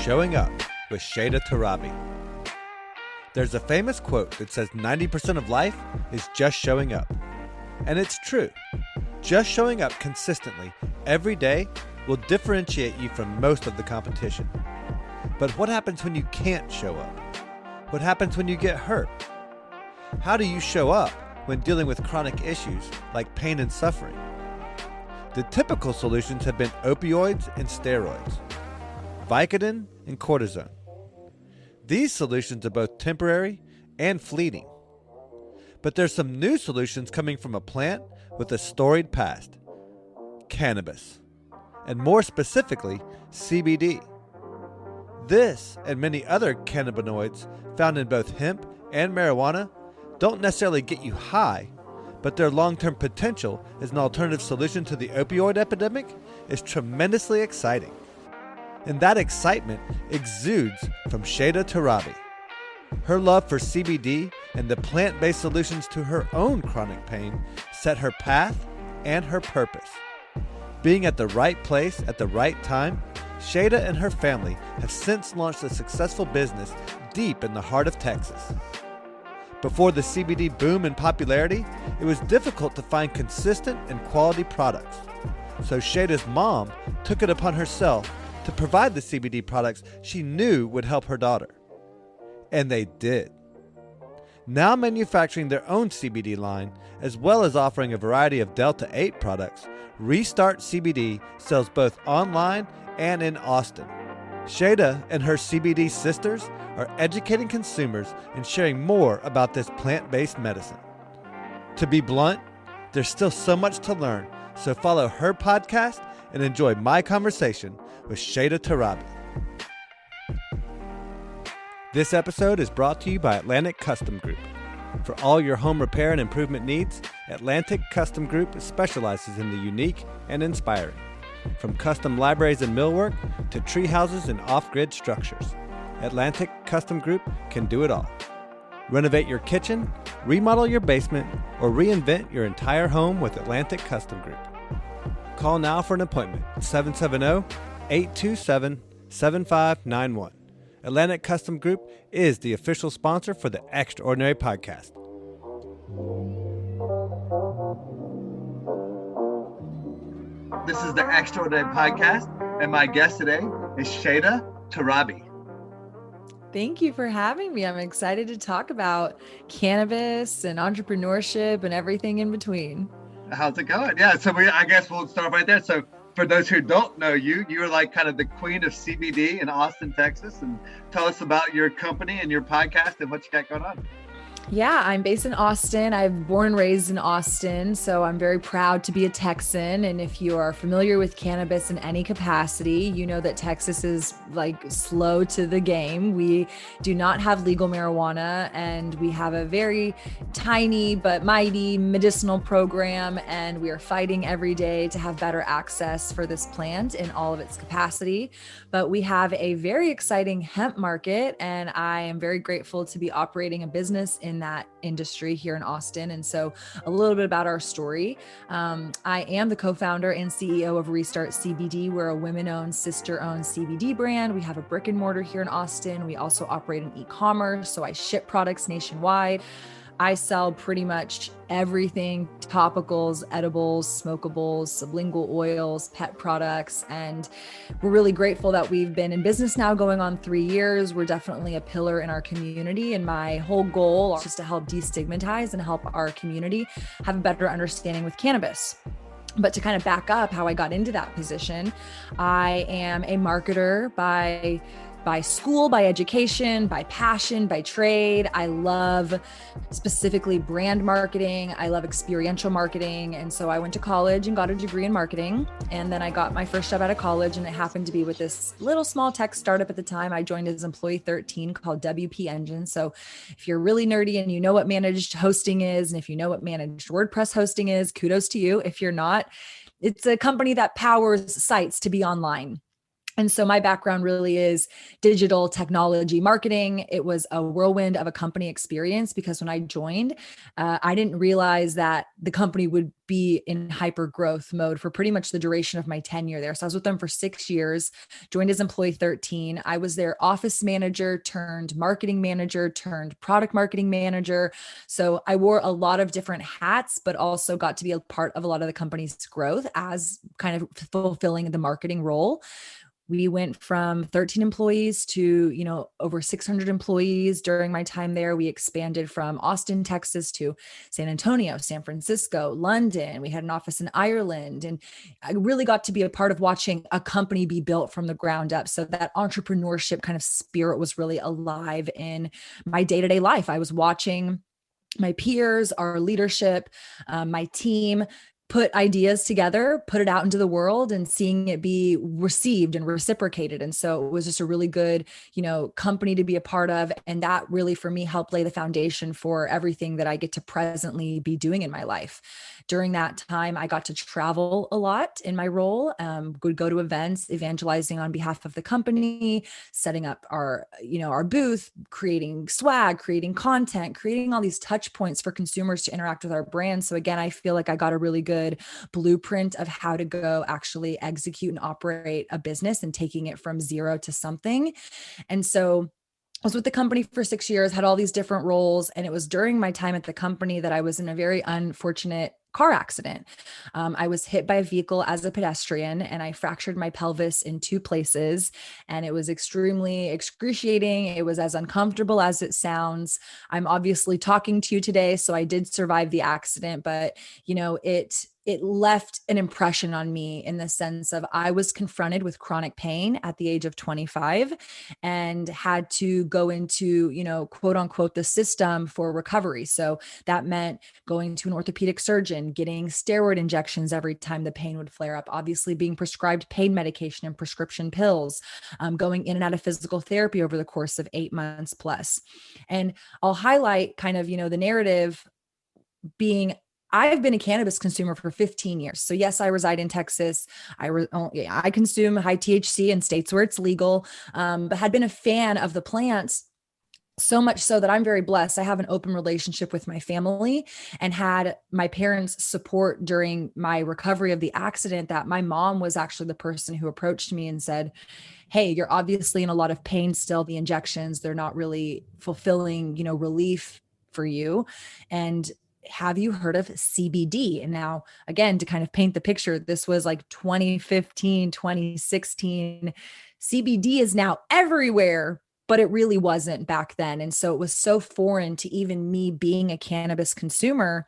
Showing Up with Shayda Torabi. There's a famous quote that says 90% of life is just showing up. And it's true. Just showing up consistently every day will differentiate you from most of the competition. But what happens when you can't show up? What happens when you get hurt? How do you show up when dealing with chronic issues like pain and suffering? The typical solutions have been opioids and steroids, Vicodin and Cortisone. These solutions are both temporary and fleeting. But there's some new solutions coming from a plant with a storied past, cannabis, and more specifically, CBD. This and many other cannabinoids found in both hemp and marijuana don't necessarily get you high, but their long-term potential as an alternative solution to the opioid epidemic is tremendously exciting. And that excitement exudes from Shayda Torabi. Her love for CBD and the plant-based solutions to her own chronic pain set her path and her purpose. Being at the right place at the right time, Shayda and her family have since launched a successful business deep in the heart of Texas. Before the CBD boom in popularity, it was difficult to find consistent and quality products. So Shayda's mom took it upon herself to provide the CBD products she knew would help her daughter. And they did. Now manufacturing their own CBD line, as well as offering a variety of Delta 8 products, Restart CBD sells both online and in Austin. Shayda and her CBD sisters are educating consumers and sharing more about this plant-based medicine. To be blunt, there's still so much to learn, so follow her podcast and enjoy my conversation with Shayda Torabi. This episode is brought to you by Atlantic Custom Group. For all your home repair and improvement needs, Atlantic Custom Group specializes in the unique and inspiring. From custom libraries and millwork to tree houses and off-grid structures, Atlantic Custom Group can do it all. Renovate your kitchen, remodel your basement, or reinvent your entire home with Atlantic Custom Group. Call now for an appointment, 770-827-7591. Atlantic Custom Group is the official sponsor for the Extraordinary Podcast. This is the Extraordinary Podcast, and my guest today is Shayda Torabi. Thank you for having me. I'm excited to talk about cannabis and entrepreneurship and everything in between. How's it going? Yeah, so I guess we'll start right there. So for those who don't know you, you're like kind of the queen of CBD in Austin, Texas. And tell us about your company and your podcast and what you got going on. Yeah, I'm based in Austin. I'm born and raised in Austin, so I'm very proud to be a Texan. And if you are familiar with cannabis in any capacity, you know that Texas is like slow to the game. We do not have legal marijuana, and we have a very tiny but mighty medicinal program, and we are fighting every day to have better access for this plant in all of its capacity. But we have a very exciting hemp market, and I am very grateful to be operating a business in that industry here in Austin. And so a little bit about our story. I am the co-founder and CEO of Restart CBD. We're a women-owned, sister-owned CBD brand. We have a brick and mortar here in Austin. We also operate in e-commerce. So I ship products nationwide. I sell pretty much everything: topicals, edibles, smokables, sublingual oils, pet products. And we're really grateful that we've been in business now going on 3 years. We're definitely a pillar in our community. And my whole goal is just to help destigmatize and help our community have a better understanding with cannabis. But to kind of back up how I got into that position, I am a marketer by school, by education, by passion, by trade. I love specifically brand marketing. I love experiential marketing. And so I went to college and got a degree in marketing. And then I got my first job out of college, and it happened to be with this little small tech startup at the time. I joined as employee 13 called WP Engine. So if you're really nerdy and you know what managed hosting is, and if you know what managed WordPress hosting is, kudos to you. If you're not, it's a company that powers sites to be online. And so my background really is digital technology marketing. It was a whirlwind of a company experience because when I joined, I didn't realize that the company would be in hyper growth mode for pretty much the duration of my tenure there. So I was with them for 6 years, joined as employee 13. I was their office manager turned marketing manager turned product marketing manager. So I wore a lot of different hats, but also got to be a part of a lot of the company's growth as kind of fulfilling the marketing role. We went from 13 employees to, over 600 employees during my time there. We expanded from Austin, Texas to San Antonio, San Francisco, London. We had an office in Ireland. And I really got to be a part of watching a company be built from the ground up. So that entrepreneurship kind of spirit was really alive in my day-to-day life. I was watching my peers, our leadership, my team put ideas together, put it out into the world and seeing it be received and reciprocated. And so it was just a really good, company to be a part of. And that really for me helped lay the foundation for everything that I get to presently be doing in my life. During that time, I got to travel a lot in my role, would go to events, evangelizing on behalf of the company, setting up our booth, creating swag, creating content, creating all these touch points for consumers to interact with our brand. So again, I feel like I got a really good blueprint of how to go actually execute and operate a business and taking it from zero to something. And so I was with the company for 6 years, had all these different roles. And it was during my time at the company that I was in a very unfortunate car accident. I was hit by a vehicle as a pedestrian and I fractured my pelvis in 2 places. And it was extremely excruciating. It was as uncomfortable as it sounds. I'm obviously talking to you today, so I did survive the accident, but it left an impression on me in the sense of I was confronted with chronic pain at the age of 25 and had to go into, quote unquote, the system for recovery. So that meant going to an orthopedic surgeon, getting steroid injections every time the pain would flare up, obviously being prescribed pain medication and prescription pills, going in and out of physical therapy over the course of 8 months plus. And I'll highlight kind of, the narrative being I've been a cannabis consumer for 15 years. So yes, I reside in Texas. I consume high THC in states where it's legal, but had been a fan of the plants so much so that I'm very blessed. I have an open relationship with my family and had my parents' support during my recovery of the accident. That my mom was actually the person who approached me and said, hey, you're obviously in a lot of pain still. The injections, they're not really fulfilling, relief for you. And have you heard of CBD? And now, again, to kind of paint the picture, this was like 2015, 2016. CBD is now everywhere, but it really wasn't back then. And so it was so foreign to even me being a cannabis consumer.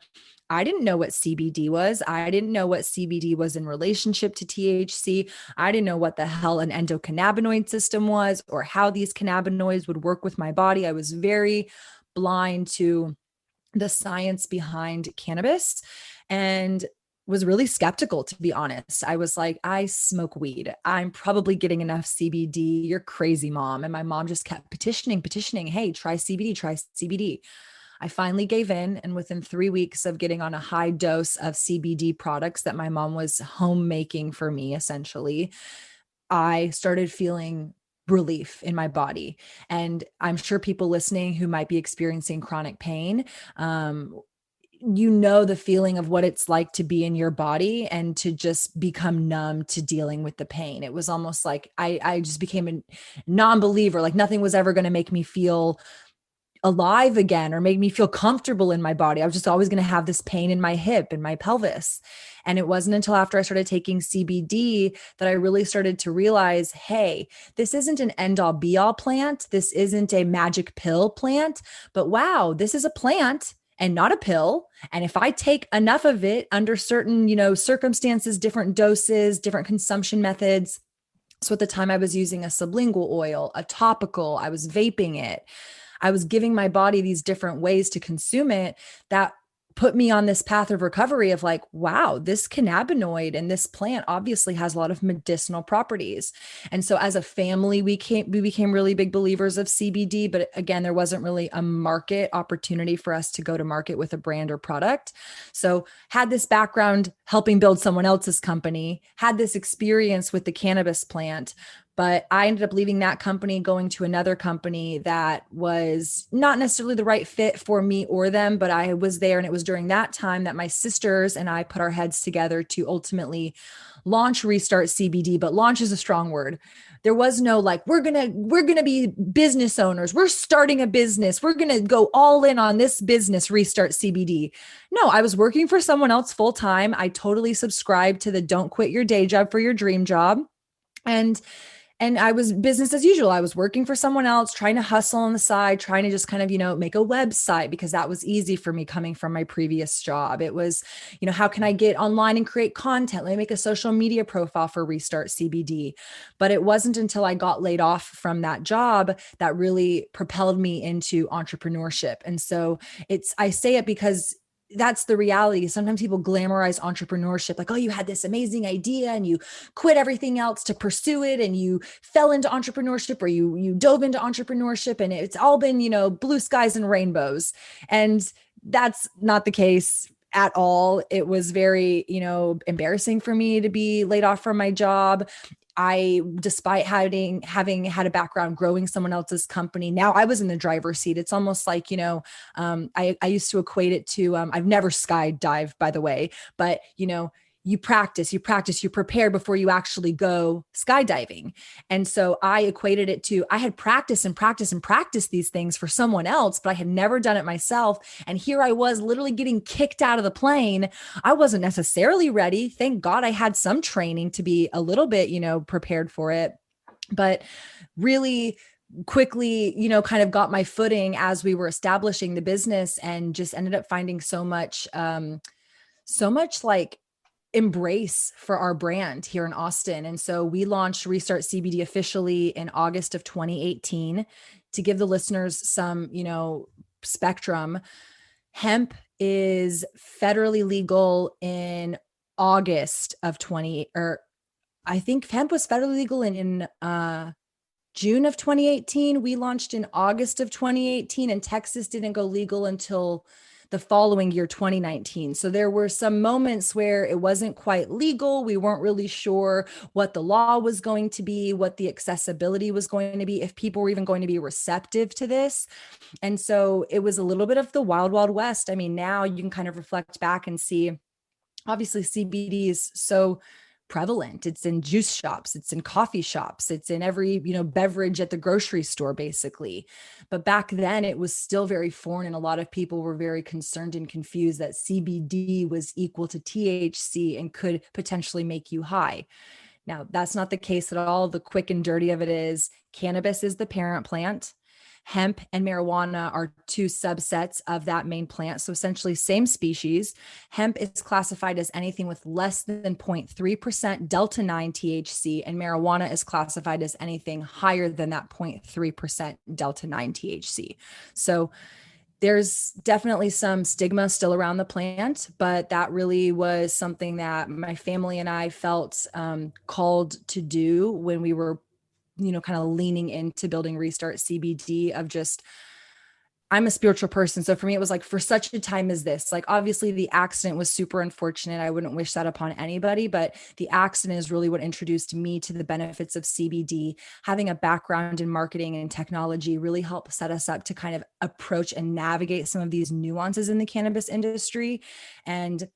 I didn't know what CBD was. I didn't know what CBD was in relationship to THC. I didn't know what the hell an endocannabinoid system was or how these cannabinoids would work with my body. I was very blind to the science behind cannabis and was really skeptical, to be honest. I was like, I smoke weed. I'm probably getting enough CBD. You're crazy, mom. And my mom just kept petitioning. Hey, try CBD, try CBD. I finally gave in. And within 3 weeks of getting on a high dose of CBD products that my mom was homemaking for me, essentially, I started feeling relief in my body. And I'm sure people listening who might be experiencing chronic pain, the feeling of what it's like to be in your body and to just become numb to dealing with the pain. It was almost like I just became a non-believer, like nothing was ever going to make me feel alive again or make me feel comfortable in my body. I was just always going to have this pain in my hip and my pelvis. And it wasn't until after I started taking CBD that I really started to realize, hey, this isn't an end all be all plant. This isn't a magic pill plant, but wow, this is a plant and not a pill. And if I take enough of it under certain, circumstances, different doses, different consumption methods. So at the time I was using a sublingual oil, a topical, I was vaping it. I was giving my body these different ways to consume it that put me on this path of recovery of like, wow, this cannabinoid and this plant obviously has a lot of medicinal properties. And so as a family, we became really big believers of CBD, but again, there wasn't really a market opportunity for us to go to market with a brand or product. So had this background helping build someone else's company, had this experience with the cannabis plant, But I ended up leaving that company, going to another company that was not necessarily the right fit for me or them, but I was there. And it was during that time that my sisters and I put our heads together to ultimately launch Restart CBD. But launch is a strong word. There was no like, we're gonna be business owners. We're starting a business. We're gonna go all in on this business, Restart CBD. No, I was working for someone else full time. I totally subscribed to the don't quit your day job for your dream job. And I was business as usual. I was working for someone else, trying to hustle on the side, trying to just kind of, make a website because that was easy for me coming from my previous job. It was, how can I get online and create content? Let me make a social media profile for Restart CBD. But it wasn't until I got laid off from that job that really propelled me into entrepreneurship. And so I say it because that's the reality. Sometimes people glamorize entrepreneurship like, oh, you had this amazing idea and you quit everything else to pursue it and you fell into entrepreneurship, or you dove into entrepreneurship and it's all been, blue skies and rainbows. And that's not the case at all. It was very, embarrassing for me to be laid off from my job. Despite having had a background growing someone else's company, now I was in the driver's seat. It's almost like, I used to equate it to, I've never skydived, by the way, but, you practice, you prepare before you actually go skydiving. And so I equated it to, I had practiced these things for someone else, but I had never done it myself. And here I was literally getting kicked out of the plane. I wasn't necessarily ready. Thank God I had some training to be a little bit, prepared for it, but really quickly, kind of got my footing as we were establishing the business, and just ended up finding so much like embrace for our brand here in Austin. And so we launched Restart CBD officially in August of 2018. To give the listeners some, spectrum, hemp is federally legal in August of 20, or I think hemp was federally legal in June of 2018. We launched in August of 2018, and Texas didn't go legal until the following year, 2019. So there were some moments where it wasn't quite legal. We weren't really sure what the law was going to be, what the accessibility was going to be, if people were even going to be receptive to this. And so it was a little bit of the wild, wild west. I mean, now you can kind of reflect back and see, obviously CBD is so prevalent. It's in juice shops, it's in coffee shops, it's in every, beverage at the grocery store, basically. But back then it was still very foreign, and a lot of people were very concerned and confused that CBD was equal to THC and could potentially make you high. Now, that's not the case at all. The quick and dirty of it is cannabis is the parent plant. Hemp and marijuana are two subsets of that main plant. So essentially same species. Hemp is classified as anything with less than 0.3% delta 9 THC, and marijuana is classified as anything higher than that 0.3% delta 9 THC. So there's definitely some stigma still around the plant, but that really was something that my family and I felt called to do when we were kind of leaning into building Restart CBD. Of just, I'm a spiritual person. So for me, it was like, for such a time as this, like obviously the accident was super unfortunate. I wouldn't wish that upon anybody, but the accident is really what introduced me to the benefits of CBD. Having a background in marketing and technology really helped set us up to kind of approach and navigate some of these nuances in the cannabis industry. And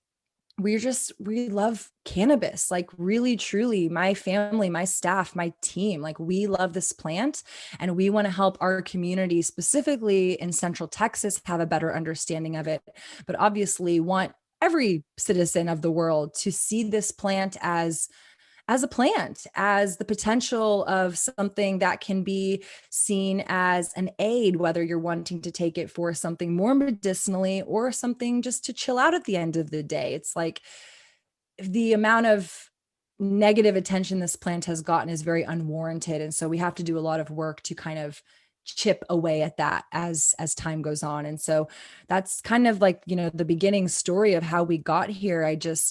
we love cannabis, like really, truly. My family, my staff, my team, like we love this plant, and we want to help our community, specifically in Central Texas, have a better understanding of it. But obviously want every citizen of the world to see this plant as a plant, as the potential of something that can be seen as an aid, whether you're wanting to take it for something more medicinally or something just to chill out at the end of the day. It's like the amount of negative attention this plant has gotten is very unwarranted. And so we have to do a lot of work to kind of chip away at that as time goes on. And so that's kind of like, the beginning story of how we got here.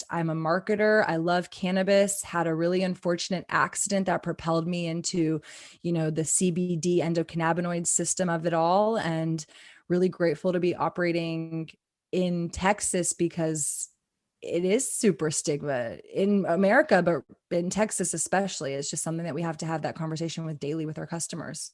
I'm a marketer. I love cannabis, had a really unfortunate accident that propelled me into, the CBD endocannabinoid system of it all. And really grateful to be operating in Texas, because it is super stigma in America, but in Texas especially. It's just something that we have to have that conversation with daily with our customers.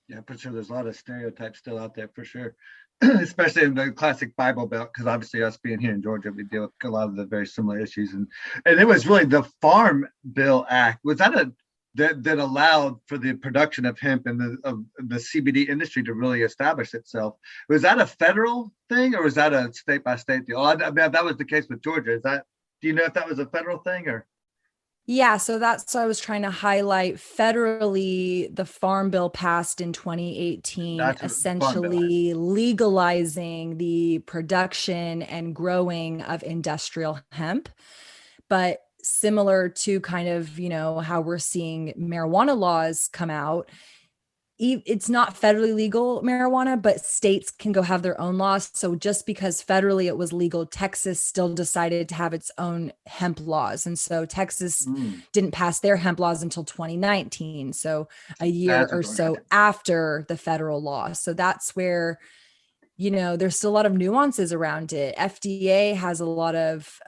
Yeah, for sure. There's a lot of stereotypes still out there for sure, especially in the classic Bible Belt, because obviously us being here in Georgia, we deal with a lot of the very similar issues. And it was really the Farm Bill Act, was that allowed for the production of hemp and the CBD industry to really establish itself. Was that a federal thing, or was that a state by state deal? I mean, that was the case with Georgia. Do you know if that was a federal thing or? Yeah, so that's what I was trying to highlight. Federally, the Farm Bill passed in 2018, essentially legalizing the production and growing of industrial hemp. But similar to kind of, how we're seeing marijuana laws come out, it's not federally legal marijuana, but states can go have their own laws. So just because federally it was legal, Texas still decided to have its own hemp laws. And so Texas didn't pass their hemp laws until 2019. So a year or so after the federal law. So that's where, there's still a lot of nuances around it. FDA has a lot of,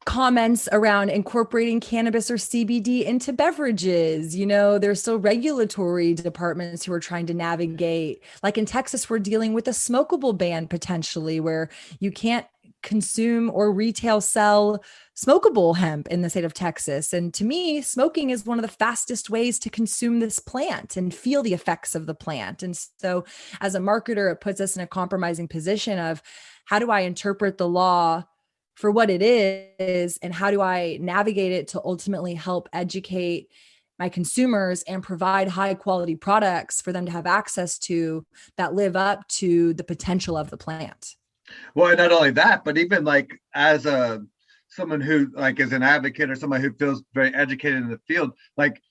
comments around incorporating cannabis or CBD into beverages. There's still regulatory departments who are trying to navigate. Like in Texas, we're dealing with a smokable ban potentially, where you can't consume or retail sell smokable hemp in the state of Texas. And to me, smoking is one of the fastest ways to consume this plant and feel the effects of the plant. And so as a marketer, it puts us in a compromising position of, how do I interpret the law for what it is, and how do I navigate it to ultimately help educate my consumers and provide high quality products for them to have access to that live up to the potential of the plant. Well, not only that, but even like as someone who like is an advocate or somebody who feels very educated in the field, like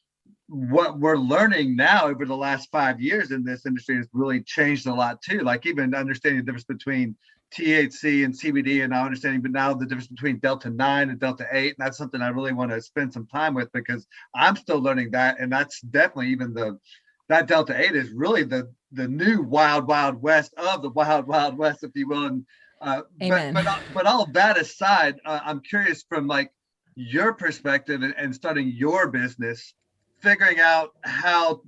what we're learning now over the last 5 years in this industry has really changed a lot too. Like even understanding the difference between THC and CBD, and now understanding, but now the difference between Delta 9 and Delta 8. And that's something I really want to spend some time with, because I'm still learning that. And that's definitely even that Delta 8 is really the new wild west of the wild west, if you will. And Amen. But all of that aside, I'm curious from like your perspective and starting your business, figuring out how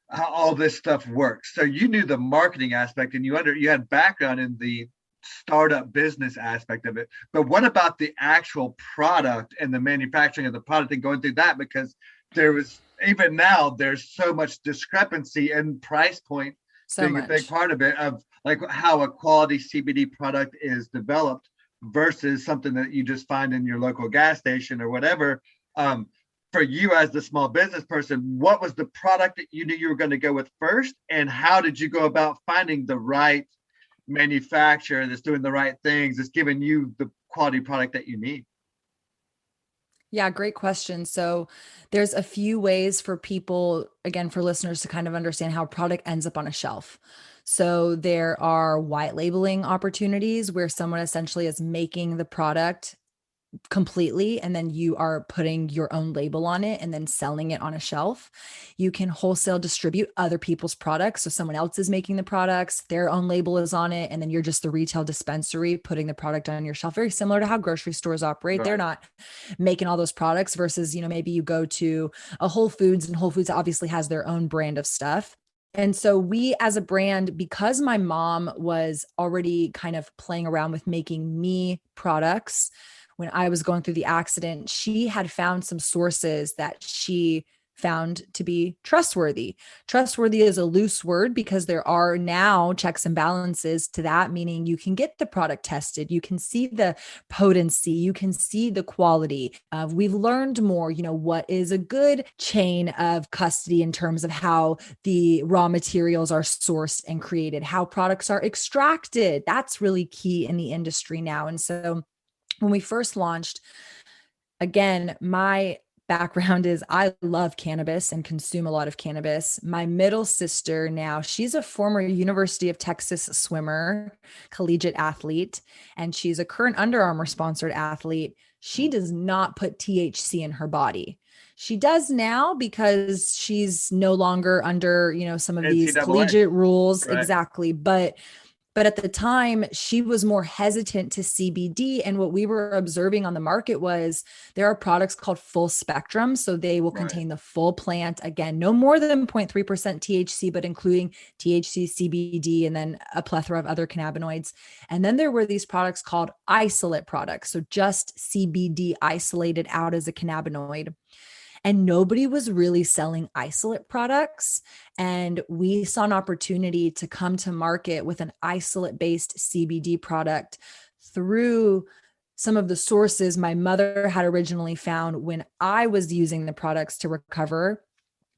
all this stuff works. So you knew the marketing aspect, and you had background in the startup business aspect of it. But what about the actual product and the manufacturing of the product and going through that? Because even now there's so much discrepancy in price point being a big part of it, of like how a quality CBD product is developed versus something that you just find in your local gas station or whatever. For you as the small business person, what was the product that you knew you were going to go with first? And how did you go about finding the right manufacturer that's doing the right things, that's giving you the quality product that you need? Yeah, great question. So there's a few ways for people, again, for listeners to kind of understand how a product ends up on a shelf. So there are white labeling opportunities where someone essentially is making the product completely, and then you are putting your own label on it and then selling it on a shelf. You can wholesale distribute other people's products. So someone else is making the products, their own label is on it, and then you're just the retail dispensary putting the product on your shelf. Very similar to how grocery stores operate. Right. They're not making all those products versus, maybe you go to a Whole Foods, and Whole Foods obviously has their own brand of stuff. And so we as a brand, because my mom was already kind of playing around with making me products, when I was going through the accident, she had found some sources that she found to be trustworthy. Trustworthy is a loose word because there are now checks and balances to that, meaning you can get the product tested, you can see the potency, you can see the quality. We've learned more, what is a good chain of custody in terms of how the raw materials are sourced and created, how products are extracted. That's really key in the industry now. And so when we first launched, again, my background is I love cannabis and consume a lot of cannabis. My middle sister now, she's a former University of Texas swimmer, collegiate athlete, and she's a current Under Armour sponsored athlete. She does not put THC in her body. She does now because she's no longer under, some of these collegiate rules. Right. Exactly. But But at the time, she was more hesitant to CBD. And what we were observing on the market was there are products called full spectrum. So they will contain the full plant. Again, no more than 0.3% THC, but including THC, CBD, and then a plethora of other cannabinoids. And then there were these products called isolate products. So just CBD isolated out as a cannabinoid. And nobody was really selling isolate products. And we saw an opportunity to come to market with an isolate based CBD product through some of the sources my mother had originally found when I was using the products to recover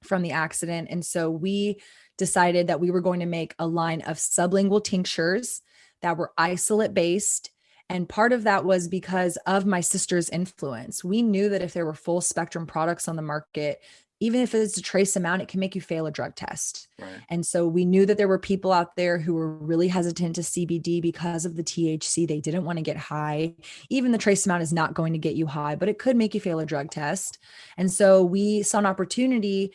from the accident. And so we decided that we were going to make a line of sublingual tinctures that were isolate based. And part of that was because of my sister's influence. We knew that if there were full spectrum products on the market, even if it's a trace amount, it can make you fail a drug test. Right. And so we knew that there were people out there who were really hesitant to CBD because of the THC. They didn't want to get high. Even the trace amount is not going to get you high, but it could make you fail a drug test. And so we saw an opportunity.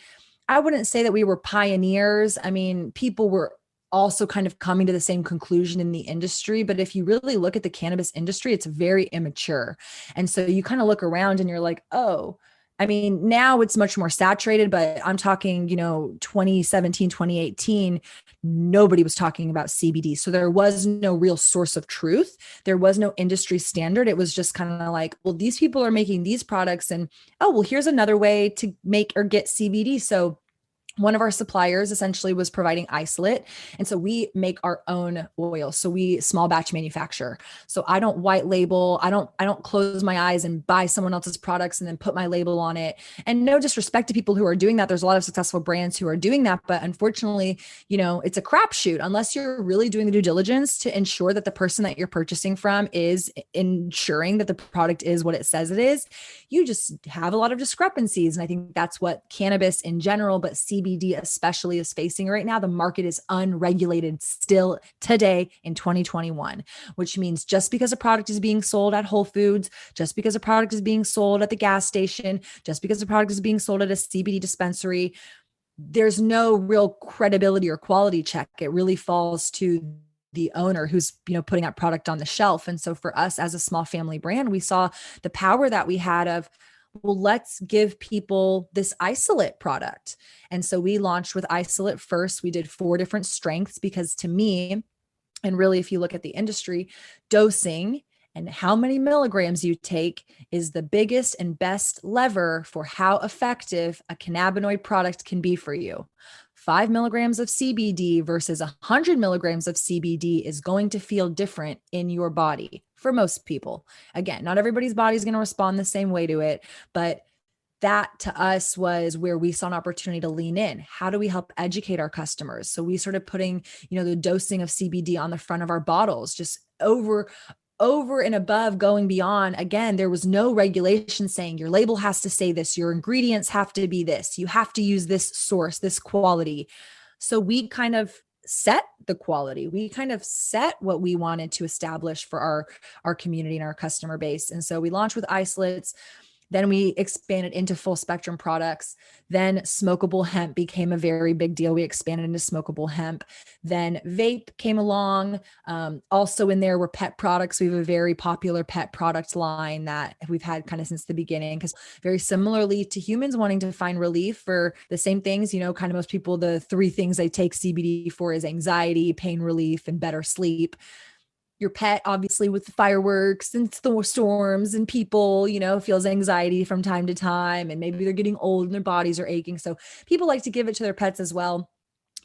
I wouldn't say that we were pioneers. I mean, people were also kind of coming to the same conclusion in the industry. But if you really look at the cannabis industry, it's very immature. And so you kind of look around and you're like, oh, I mean, now it's much more saturated, but I'm talking, 2017, 2018, nobody was talking about CBD. So there was no real source of truth. There was no industry standard. It was just kind of like, well, these people are making these products and, oh, well, here's another way to make or get CBD. So one of our suppliers essentially was providing isolate. And so we make our own oil. So we small batch manufacture. So I don't white label. I don't close my eyes and buy someone else's products and then put my label on it. And no disrespect to people who are doing that. There's a lot of successful brands who are doing that. But unfortunately, it's a crapshoot unless you're really doing the due diligence to ensure that the person that you're purchasing from is ensuring that the product is what it says it is. You just have a lot of discrepancies. And I think that's what cannabis in general, but CBD especially is facing right now. The market is unregulated still today in 2021, which means just because a product is being sold at Whole Foods, just because a product is being sold at the gas station, just because a product is being sold at a CBD dispensary, there's no real credibility or quality check. It really falls to the owner who's, putting that product on the shelf. And so for us as a small family brand, we saw the power that we had of, well, let's give people this isolate product. And so we launched with isolate first. We did 4 different strengths because to me, and really, if you look at the industry, dosing and how many milligrams you take is the biggest and best lever for how effective a cannabinoid product can be for you. 5 milligrams of CBD versus 100 milligrams of CBD is going to feel different in your body for most people. Again, not everybody's body is going to respond the same way to it, but that to us was where we saw an opportunity to lean in. How do we help educate our customers? So we started putting, the dosing of CBD on the front of our bottles, just over and above, going beyond. Again, there was no regulation saying your label has to say this, your ingredients have to be this, you have to use this source, this quality. So we kind of set the quality. We kind of set what we wanted to establish for our community and our customer base. And so we launched with isolates. Then we expanded into full spectrum products. Then smokable hemp became a very big deal. We expanded into smokable hemp. Then vape came along. Also in there were pet products. We have a very popular pet product line that we've had kind of since the beginning, because very similarly to humans wanting to find relief for the same things, kind of most people, the 3 things they take CBD for is anxiety, pain relief, and better sleep. Your pet, obviously, with the fireworks and storms and people, feels anxiety from time to time, and maybe they're getting old and their bodies are aching. So people like to give it to their pets as well.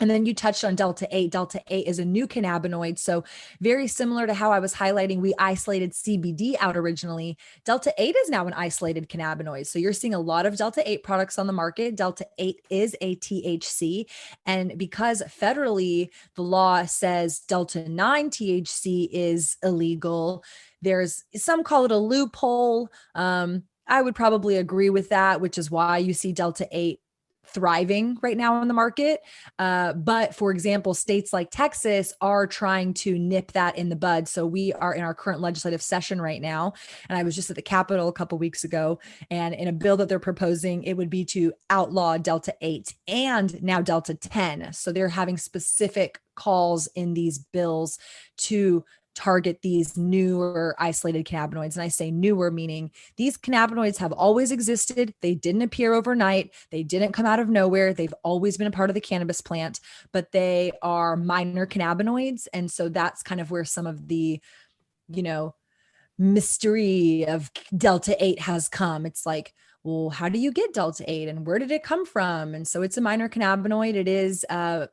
And then you touched on Delta 8. Delta 8 is a new cannabinoid. So very similar to how I was highlighting, we isolated CBD out originally. Delta 8 is now an isolated cannabinoid. So you're seeing a lot of Delta 8 products on the market. Delta 8 is a THC. And because federally the law says Delta 9 THC is illegal, there's some call it a loophole. I would probably agree with that, which is why you see Delta 8 thriving right now in the market. But for example, states like Texas are trying to nip that in the bud. So we are in our current legislative session right now. And I was just at the Capitol a couple of weeks ago, and in a bill that they're proposing, it would be to outlaw Delta 8 and now Delta 10. So they're having specific calls in these bills to target these newer isolated cannabinoids. And I say newer, meaning these cannabinoids have always existed. They didn't appear overnight. They didn't come out of nowhere. They've always been a part of the cannabis plant, but they are minor cannabinoids. And so that's kind of where some of the, mystery of Delta 8 has come. It's like, well, how do you get Delta 8 and where did it come from? And so it's a minor cannabinoid.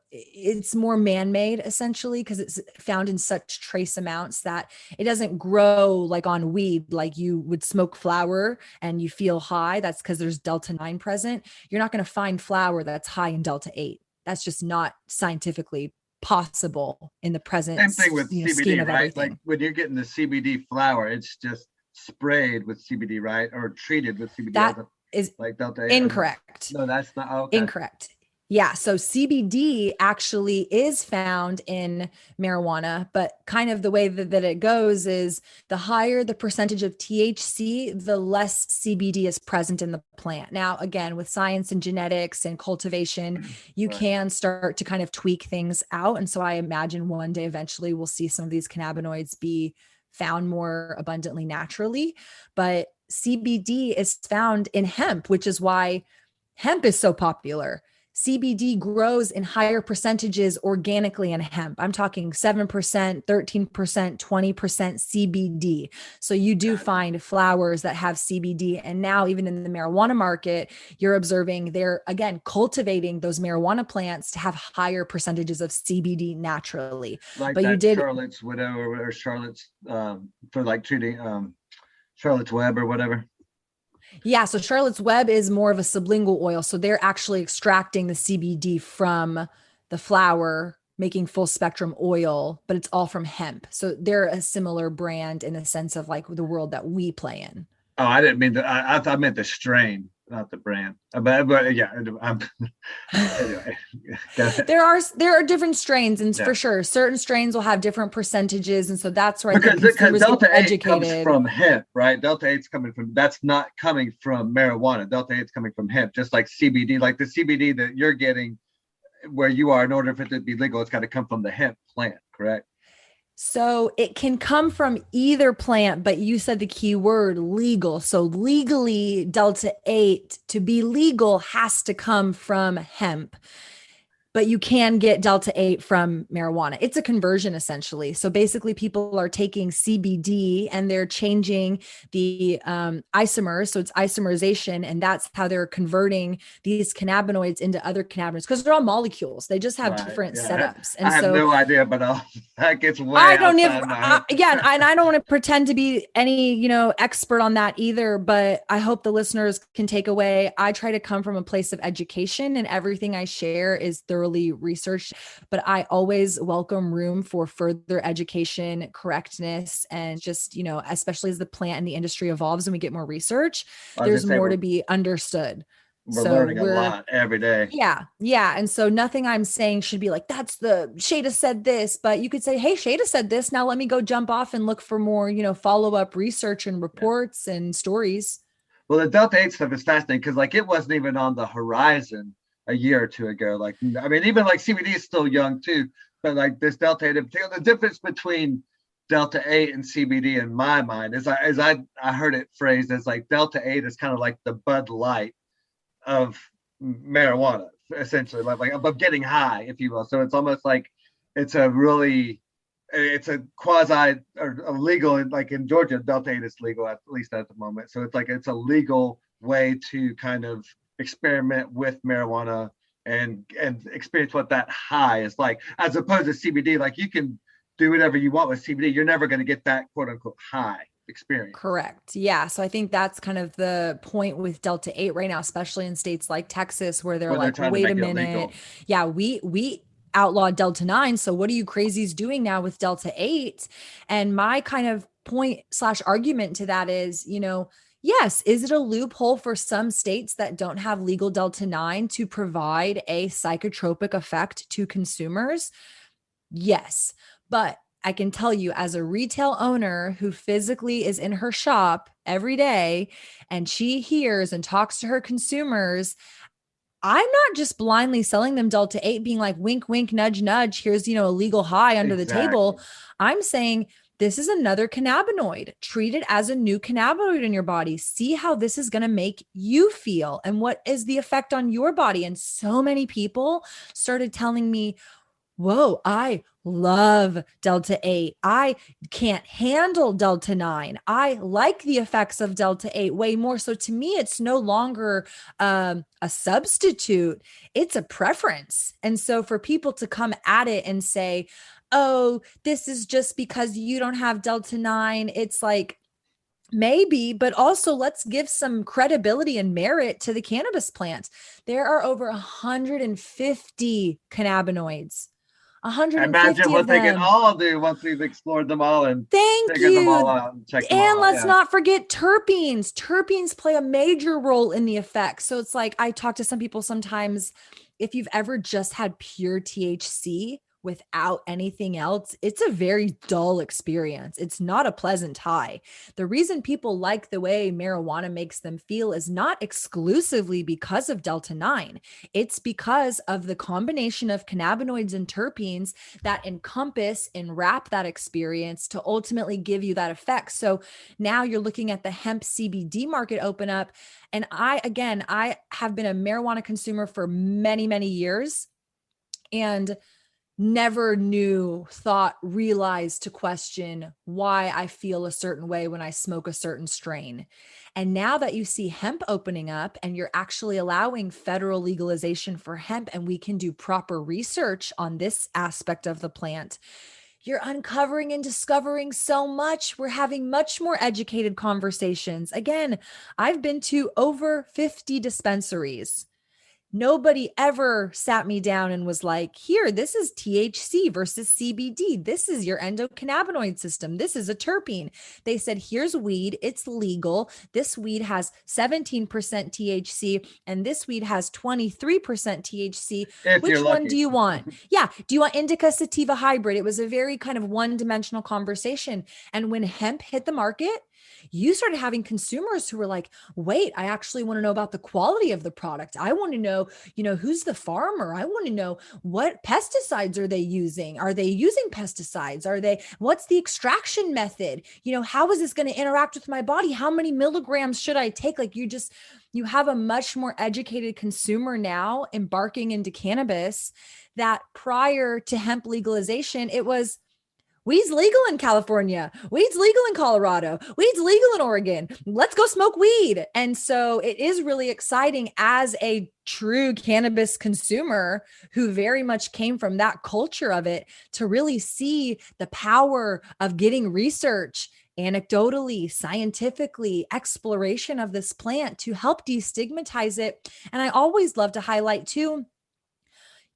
It's more man-made essentially, because it's found in such trace amounts that it doesn't grow like on weed, like you would smoke flower and you feel high. That's because there's Delta 9 present. You're not going to find flower that's high in Delta 8. That's just not scientifically possible in the present. Same thing with CBD, scheme of right? everything. Like when you're getting the CBD flower, it's just sprayed with CBD, right? Or treated with CBD. That is like Delta 8. incorrect. No, that's not. Oh, okay. Incorrect. Yeah. So CBD actually is found in marijuana, but kind of the way that it goes is the higher the percentage of THC, the less CBD is present in the plant. Now, again, with science and genetics and cultivation, you Right. can start to kind of tweak things out. And so I imagine one day eventually we'll see some of these cannabinoids be found more abundantly naturally. But CBD is found in hemp, which is why hemp is so popular. CBD grows in higher percentages organically in hemp. I'm talking 7%, 13%, 20% CBD. So you do find flowers that have CBD. And now even in the marijuana market, you're observing they're, again, cultivating those marijuana plants to have higher percentages of CBD naturally. Like but that you did Charlotte's Widow or Charlotte's for like treating Charlotte's Web or whatever. Yeah. So Charlotte's Web is more of a sublingual oil. So they're actually extracting the CBD from the flower, making full spectrum oil, but it's all from hemp. So they're a similar brand in the sense of like the world that we play in. Oh, I didn't mean that. I thought I meant the strain, not the brand. But yeah, anyway. There are different strains, and Yeah. for sure, certain strains will have different percentages, and so that's where I Because think consumers get Delta 8 comes educated. from hemp, right? Delta 8's coming from, that's not coming from marijuana. Delta 8's coming from hemp, just like CBD. Like the CBD that you're getting where you are, in order for it to be legal, it's got to come from the hemp plant, correct? So it can come from either plant, but you said the key word legal. So legally, Delta 8 to be legal has to come from hemp. But you can get Delta 8 from marijuana. It's a conversion essentially. So basically people are taking CBD and they're changing the isomers. So it's isomerization. And that's how they're converting these cannabinoids into other cannabinoids because they're all molecules. They just have Right. different Yeah. setups. And I have so no idea, but that gets way I don't outside even, my head. again, and I don't want to pretend to be any, expert on that either, but I hope the listeners can take away. I try to come from a place of education and everything I share is thoroughly researched, but I always welcome room for further education, correctness, and just, especially as the plant and the industry evolves and we get more research, there's more to be understood. We're learning a lot every day. Yeah. Yeah. And so nothing I'm saying should be like, that's the Shayda said this, but you could say, hey, Shayda said this. Now let me go jump off and look for more, follow-up research and reports and stories. Well, the Delta 8 stuff is fascinating because like it wasn't even on the horizon a year or two ago. Like, I mean, even like CBD is still young too, but like this Delta 8, the difference between Delta 8 and CBD in my mind is I heard it phrased as like Delta 8 is kind of like the Bud Light of marijuana, essentially, like of getting high, if you will. So it's almost like it's a quasi or a legal, like in Georgia, Delta 8 is legal at least at the moment. So it's like it's a legal way to kind of experiment with marijuana and experience what that high is like, as opposed to CBD. Like you can do whatever you want with CBD, you're never going to get that quote unquote high experience. Correct. Yeah. So I think that's kind of the point with Delta 8 right now, especially in states like Texas, where they're like, wait a minute. Yeah, we outlawed Delta 9. So what are you crazies doing now with Delta 8? And my kind of point / argument to that is, Yes. Is it a loophole for some states that don't have legal Delta 9 to provide a psychotropic effect to consumers? Yes. But I can tell you, as a retail owner who physically is in her shop every day and she hears and talks to her consumers, I'm not just blindly selling them Delta 8, being like, wink, wink, nudge, nudge. Here's, a legal high under the table. I'm saying, this is another cannabinoid. Treat it as a new cannabinoid in your body. See how this is going to make you feel and what is the effect on your body. And so many people started telling me, whoa, I love Delta 8. I can't handle Delta 9. I like the effects of Delta 8 way more. So to me, it's no longer a substitute, it's a preference. And so for people to come at it and say, oh, this is just because you don't have Delta 9, it's like, maybe, but also let's give some credibility and merit to the cannabis plant. There are over 150 cannabinoids. 150 Imagine what of they can them. all do once we've explored them all and Thank figured them all you. out and checked them all And out. let's Yeah. not forget terpenes. Terpenes play a major role in the effects. So it's like, I talk to some people sometimes, if you've ever just had pure THC without anything else, it's a very dull experience. It's not a pleasant high. The reason people like the way marijuana makes them feel is not exclusively because of Delta 9. It's because of the combination of cannabinoids and terpenes that encompass and wrap that experience to ultimately give you that effect. So now you're looking at the hemp CBD market open up. And I have been a marijuana consumer for many, many years and never realized to question why I feel a certain way when I smoke a certain strain. And now that you see hemp opening up and you're actually allowing federal legalization for hemp, and we can do proper research on this aspect of the plant, you're uncovering and discovering so much. We're having much more educated conversations. Again, I've been to over 50 dispensaries. Nobody ever sat me down and was like, here, this is THC versus CBD. This is your endocannabinoid system. This is a terpene. They said, here's weed. It's legal. This weed has 17% THC and this weed has 23% THC. Which one do you want? Yeah. Do you want indica sativa hybrid? It was a very kind of one-dimensional conversation. And when hemp hit the market, you started having consumers who were like, wait, I actually want to know about the quality of the product. I want to know, who's the farmer? I want to know what pesticides are they using? Are they using pesticides? What's the extraction method? How is this going to interact with my body? How many milligrams should I take? Like you have a much more educated consumer now embarking into cannabis that prior to hemp legalization, it was, weed's legal in California. Weed's legal in Colorado. Weed's legal in Oregon. Let's go smoke weed. And so it is really exciting as a true cannabis consumer who very much came from that culture of it to really see the power of getting research anecdotally, scientifically, exploration of this plant to help destigmatize it. And I always love to highlight too,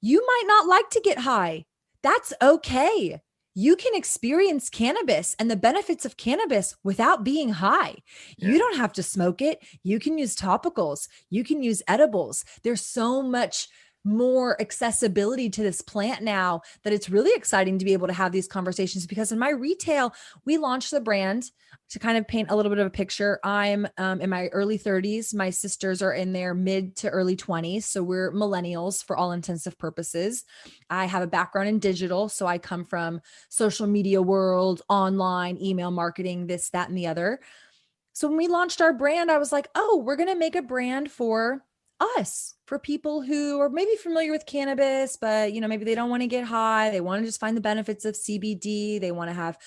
you might not like to get high. That's okay. You can experience cannabis and the benefits of cannabis without being high. Yeah. You don't have to smoke it. You can use topicals. You can use edibles. There's so much more accessibility to this plant now that it's really exciting to be able to have these conversations, because in my retail, we launched the brand to kind of paint a little bit of a picture. I'm in my early 30s. My sisters are in their mid to early 20s. So we're millennials for all intensive purposes. I have a background in digital. So I come from social media world, online, email marketing, this, that, and the other. So when we launched our brand, I was like, oh, we're going to make a brand for us, for people who are maybe familiar with cannabis, but, maybe they don't want to get high. They want to just find the benefits of CBD. They want to have,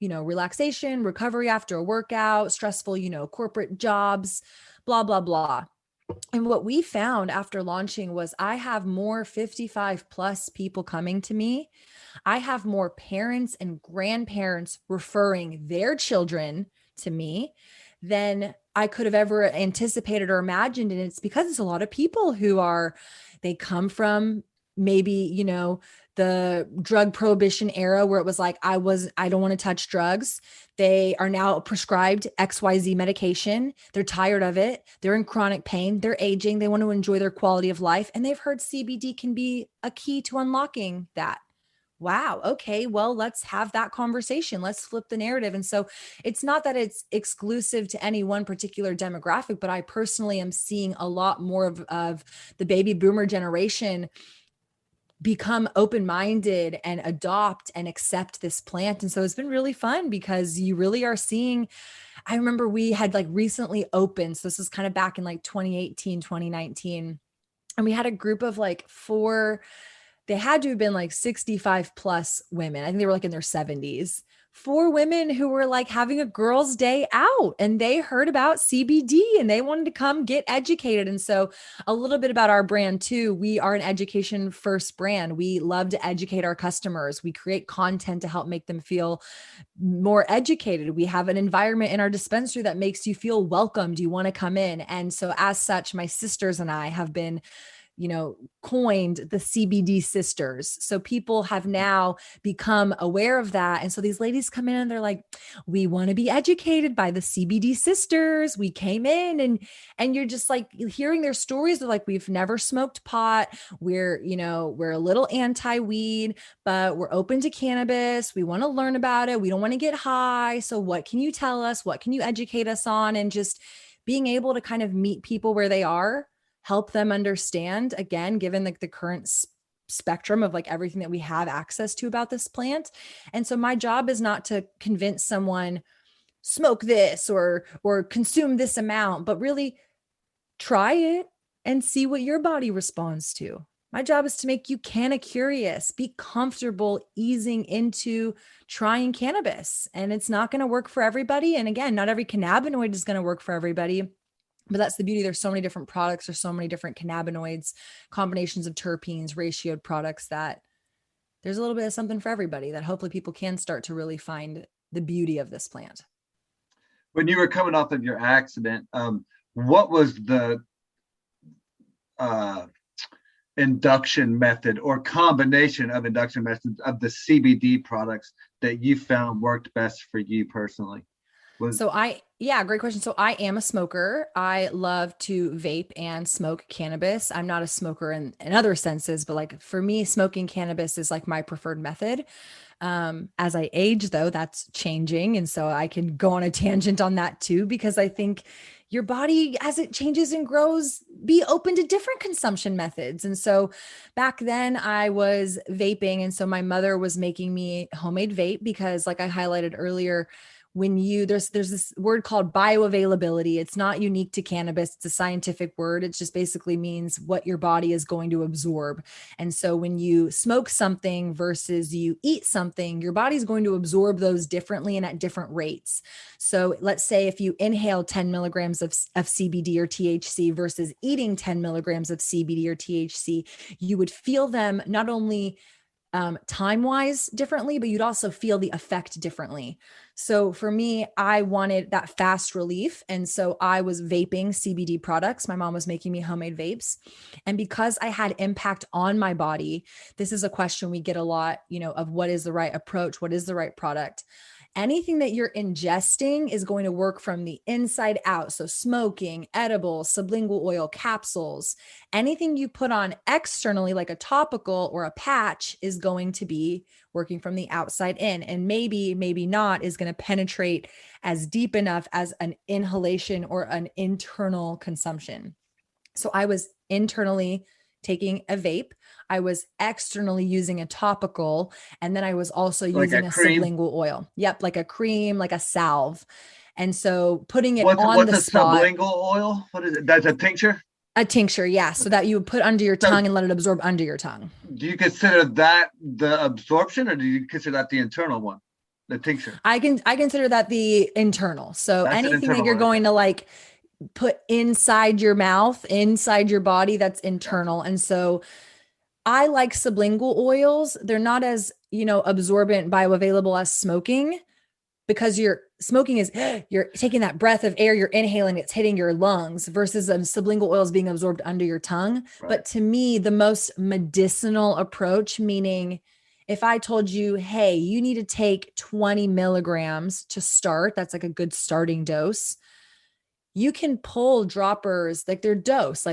relaxation, recovery after a workout, stressful, corporate jobs, blah, blah, blah. And what we found after launching was I have more 55 plus people coming to me. I have more parents and grandparents referring their children to me than I could have ever anticipated or imagined. And it's because it's a lot of people who they come from maybe, the drug prohibition era where it was like, I don't want to touch drugs. They are now prescribed XYZ medication. They're tired of it. They're in chronic pain. They're aging. They want to enjoy their quality of life. And they've heard CBD can be a key to unlocking that. Wow. Okay. Well, let's have that conversation. Let's flip the narrative. And so it's not that it's exclusive to any one particular demographic, but I personally am seeing a lot more of the baby boomer generation become open-minded and adopt and accept this plant. And so it's been really fun because you really are seeing, I remember we had like recently opened, so this was kind of back in like 2018, 2019. And we had a group of like they had to have been like 65 plus women. I think they were like in their 70s. 4 women who were like having a girls' day out, and they heard about CBD and they wanted to come get educated. And so a little bit about our brand too. We are an education first brand. We love to educate our customers. We create content to help make them feel more educated. We have an environment in our dispensary that makes you feel welcomed. You want to come in. And so as such, my sisters and I have been coined the CBD sisters. So people have now become aware of that. And so these ladies come in and they're like, we want to be educated by the CBD sisters. We came in and you're just like hearing their stories. They're like, we've never smoked pot. We're a little anti-weed, but we're open to cannabis. We want to learn about it. We don't want to get high. So what can you tell us? What can you educate us on? And just being able to kind of meet people where they are, help them understand, again, given like the current spectrum of like everything that we have access to about this plant. And so my job is not to convince someone smoke this or consume this amount, but really try it and see what your body responds to. My job is to make you canna curious, be comfortable easing into trying cannabis. And it's not going to work for everybody. And again, not every cannabinoid is going to work for everybody. But that's the beauty. There's so many different products. There's so many different cannabinoids, combinations of terpenes, ratioed products, that there's a little bit of something for everybody, that hopefully people can start to really find the beauty of this plant. When you were coming off of your accident, what was the induction method or combination of induction methods of the CBD products that you found worked best for you personally? Great question. So I am a smoker. I love to vape and smoke cannabis. I'm not a smoker in other senses, but like for me, smoking cannabis is like my preferred method. As I age though, that's changing. And so I can go on a tangent on that too, because I think your body, as it changes and grows, be open to different consumption methods. And so back then I was vaping. And so my mother was making me homemade vape because, like I highlighted earlier, there's this word called bioavailability. It's not unique to cannabis. It's a scientific word. It just basically means what your body is going to absorb. And so when you smoke something versus you eat something, your body's going to absorb those differently and at different rates. So let's say if you inhale 10 milligrams of CBD or THC versus eating 10 milligrams of CBD or THC, you would feel them not only time-wise differently, but you'd also feel the effect differently. So for me, I wanted that fast relief. And so I was vaping CBD products. My mom was making me homemade vapes. And because I had impact on my body, this is a question we get a lot, of what is the right approach? What is the right product? Anything that you're ingesting is going to work from the inside out. So smoking, edibles, sublingual oil, capsules, anything you put on externally, like a topical or a patch, is going to be working from the outside in. And maybe not is going to penetrate as deep enough as an inhalation or an internal consumption. So I was internally taking a vape. I was externally using a topical, and then I was also using a sublingual oil. Yep, like a cream, like a salve. And so putting it on the spot. What's a sublingual oil? What is it? That's a tincture? A tincture, yeah. So that you would put under your tongue and let it absorb under your tongue. Do you consider that the absorption, or do you consider that the internal one, the tincture? I consider that the internal. So that's anything that you're going to like put inside your mouth, inside your body, that's internal. And so I like sublingual oils. They're not as, absorbent, bioavailable as smoking, because you're smoking is you're taking that breath of air, you're inhaling, it's hitting your lungs versus sublingual oils being absorbed under your tongue. Right. But to me, the most medicinal approach, meaning if I told you, hey, you need to take 20 milligrams to start, that's like a good starting dose. You can pull droppers, like their dose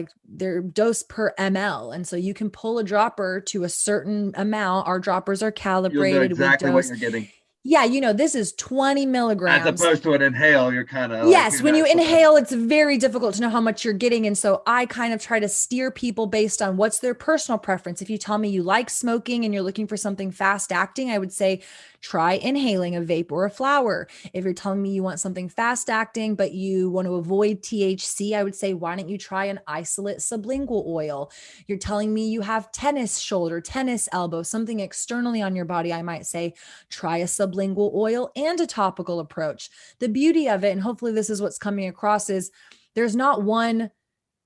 per ml. And so you can pull a dropper to a certain amount. Our droppers are calibrated. You'll know exactly what you're getting. Yeah, this is 20 milligrams. As opposed to an inhale, you're kind of yes, when you inhale, it's very difficult to know how much you're getting. And so I kind of try to steer people based on what's their personal preference. If you tell me you like smoking and you're looking for something fast acting, I would say try inhaling a vape or a flower. If you're telling me you want something fast acting, but you want to avoid THC, I would say, why don't you try an isolate sublingual oil? You're telling me you have tennis shoulder, tennis elbow, something externally on your body, I might say, try a sublingual oil and a topical approach. The beauty of it, and hopefully this is what's coming across, is there's not one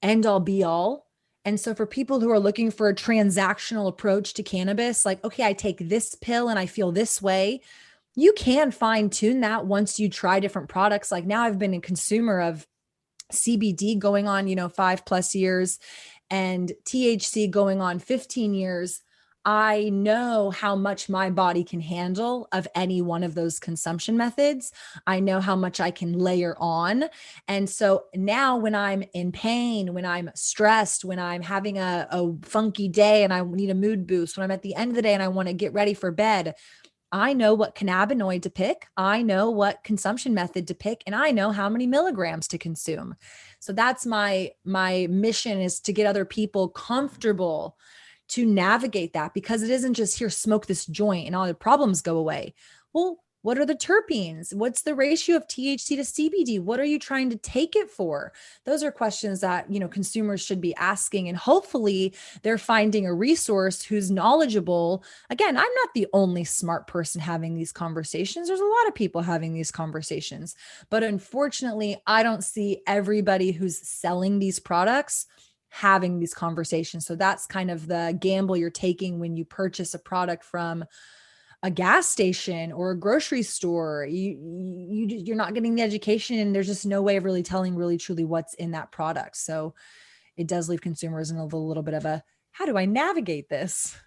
end all be all. And so for people who are looking for a transactional approach to cannabis, like, okay, I take this pill and I feel this way, you can fine tune that once you try different products. Like now I've been a consumer of CBD going on, 5+ years and THC going on 15 years. I know how much my body can handle of any one of those consumption methods. I know how much I can layer on. And so now when I'm in pain, when I'm stressed, when I'm having a funky day and I need a mood boost, when I'm at the end of the day and I want to get ready for bed, I know what cannabinoid to pick. I know what consumption method to pick, and I know how many milligrams to consume. So that's my mission, is to get other people comfortable to navigate that, because it isn't just here, smoke this joint and all the problems go away. Well, what are the terpenes? What's the ratio of THC to CBD? What are you trying to take it for? Those are questions that, consumers should be asking. And hopefully they're finding a resource who's knowledgeable. Again, I'm not the only smart person having these conversations. There's a lot of people having these conversations, but unfortunately, I don't see everybody who's selling these products having these conversations. So that's kind of the gamble you're taking when you purchase a product from a gas station or a grocery store. You're not getting the education, and there's just no way of really telling really truly what's in that product. So it does leave consumers in a little bit of a, how do I navigate this?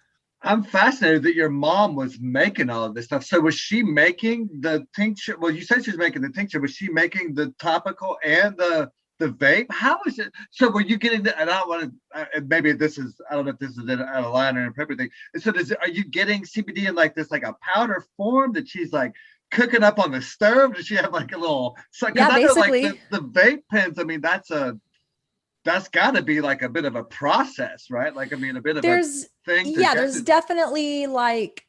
I'm fascinated that your mom was making all of this stuff. So was she making the tincture? Well, you said she was making the tincture. Was she making the topical and the vape? How is it? So were you getting the, and I don't want to, maybe this is, I don't know if this is out of line or inappropriate thing. So are you getting CBD in like this, like a powder form that she's like cooking up on the stove? Does she have like a little, so, yeah, basically. Like the vape pens, I mean, that's gotta be like a bit of a process, right? Like, I mean, a bit of a thing. There's definitely like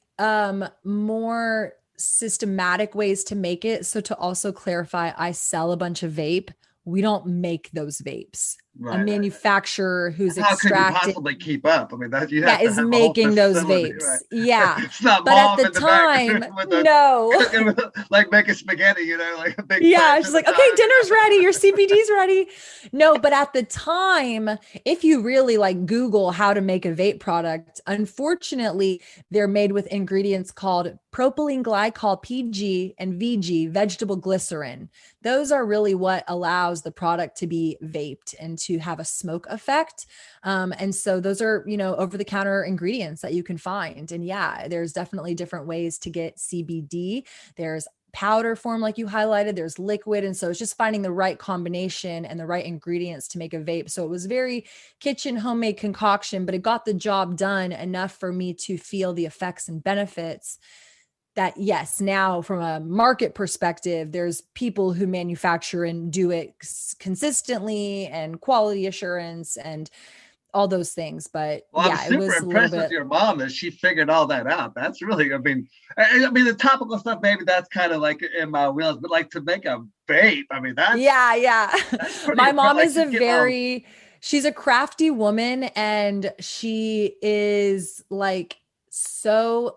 more systematic ways to make it. So to also clarify, I sell a bunch of vape. We don't make those vapes. Right. A manufacturer who's extracting. How could you possibly keep up? I mean, that you have to is have making those vapes. Right? Yeah. It's not but mom at the time, no. Like making spaghetti, like a big. Yeah. She's like, okay, dinner's ready. Your CBD's ready. No, but at the time, if you really like Google how to make a vape product, unfortunately, they're made with ingredients called propylene glycol, PG, and VG, vegetable glycerin. Those are really what allows the product to be vaped and to have a smoke effect. And so those are, over-the-counter ingredients that you can find. And yeah, there's definitely different ways to get CBD. There's powder form, like you highlighted, there's liquid. And so it's just finding the right combination and the right ingredients to make a vape. So it was very kitchen homemade concoction, but it got the job done enough for me to feel the effects and benefits. That yes, now from a market perspective, there's people who manufacture and do it consistently and quality assurance and all those things. But I'm super impressed with your mom that she figured all that out. That's really, I mean, the topical stuff, maybe that's kind of like in my wheels, but like to make a vape, I mean, that's my mom is she's a crafty woman, and she is like, so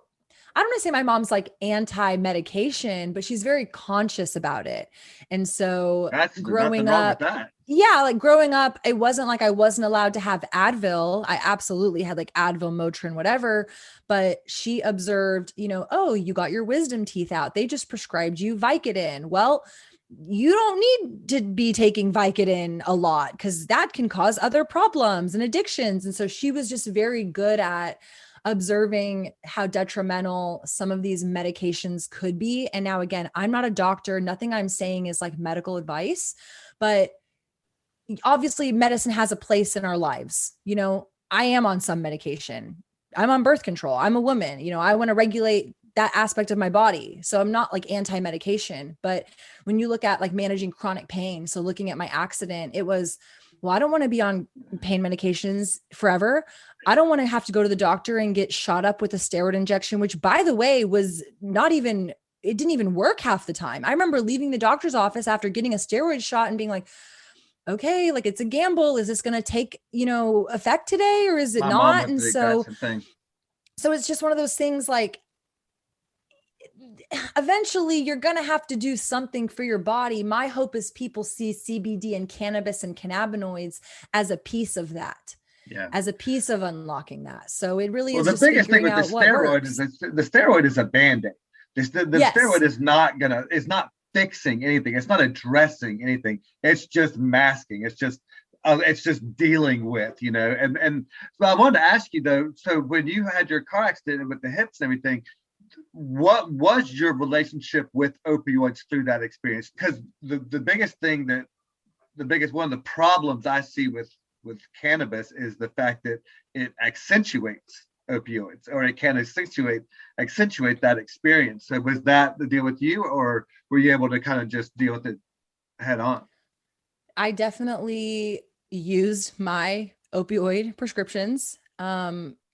I don't want to say my mom's like anti-medication, but she's very conscious about it. And so That's nothing growing wrong with up, that. yeah, like growing up, it wasn't like I wasn't allowed to have Advil. I absolutely had like Advil, Motrin, whatever. But she observed, oh, you got your wisdom teeth out. They just prescribed you Vicodin. Well, you don't need to be taking Vicodin a lot because that can cause other problems and addictions. And so she was just very good at observing how detrimental some of these medications could be. And now, again, I'm not a doctor. Nothing I'm saying is like medical advice, but obviously medicine has a place in our lives. I am on some medication. I'm on birth control. I'm a woman. I want to regulate that aspect of my body. So I'm not like anti-medication, but when you look at like managing chronic pain, so looking at my accident, it was, well, I don't want to be on pain medications forever. I don't want to have to go to the doctor and get shot up with a steroid injection, which by the way, was not even, it didn't even work half the time. I remember leaving the doctor's office after getting a steroid shot and being like, okay, like it's a gamble. Is this going to take, effect today or is it My mom not? went And through the exact so, same thing. so it's just one of those things like, eventually you're going to have to do something for your body. My hope is people see CBD and cannabis and cannabinoids as a piece of that, as a piece of unlocking that. So it really is the just biggest thing figuring with the out what steroid works. is the steroid is a band-aid. The Yes. steroid is not fixing anything. It's not addressing anything. It's just masking. It's just dealing with, and so I wanted to ask you though, so when you had your car accident with the hips and everything, what was your relationship with opioids through that experience? Because the biggest thing one of the problems I see with cannabis is the fact that it accentuates opioids, or it can accentuate that experience. So was that the deal with you, or were you able to kind of just deal with it head on? I definitely used my opioid prescriptions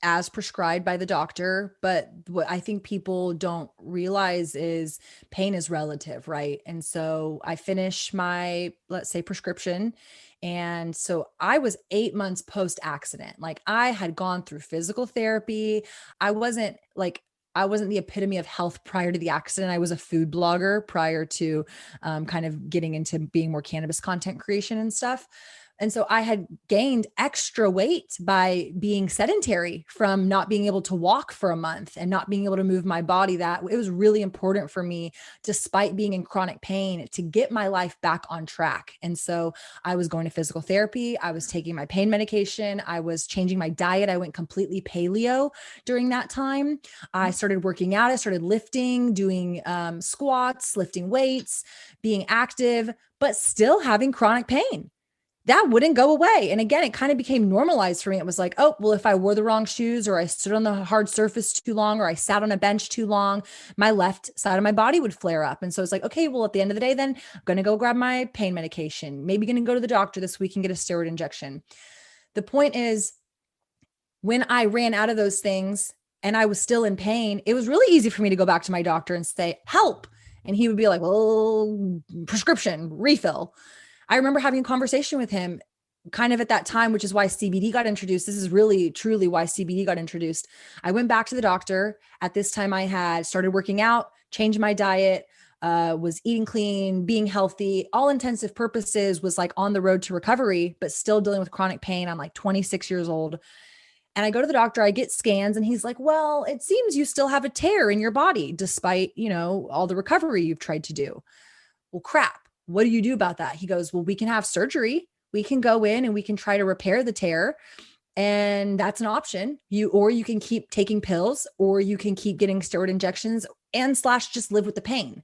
as prescribed by the doctor. But what I think people don't realize is pain is relative, right? And so I finished my, let's say, prescription. And so I was 8 months post accident. Like I had gone through physical therapy. I wasn't the epitome of health prior to the accident. I was a food blogger prior to kind of getting into being more cannabis content creation and stuff. And so I had gained extra weight by being sedentary from not being able to walk for a month and not being able to move my body. That it was really important for me, despite being in chronic pain, to get my life back on track. And so I was going to physical therapy. I was taking my pain medication. I was changing my diet. I went completely paleo during that time. I started working out. I started lifting, doing squats, lifting weights, being active, but still having chronic pain. That wouldn't go away. And again, it kind of became normalized for me. It was like, oh, well, if I wore the wrong shoes or I stood on the hard surface too long or I sat on a bench too long, my left side of my body would flare up. And so it's like, okay, well, at the end of the day, then I'm going to go grab my pain medication, maybe going to go to the doctor this week and get a steroid injection. The point is, when I ran out of those things and I was still in pain, it was really easy for me to go back to my doctor and say, help. And he would be like, well, prescription, refill. I remember having a conversation with him kind of at that time, which is why CBD got introduced. This is really, truly why CBD got introduced. I went back to the doctor. At this time, I had started working out, changed my diet, was eating clean, being healthy, all intensive purposes, was like on the road to recovery, but still dealing with chronic pain. I'm like 26 years old. And I go to the doctor, I get scans, and he's like, well, it seems you still have a tear in your body, despite, all the recovery you've tried to do. Well, crap. What do you do about that? He goes, well, we can have surgery. We can go in and we can try to repair the tear. And that's an option. Or you can keep taking pills, or you can keep getting steroid injections and / just live with the pain.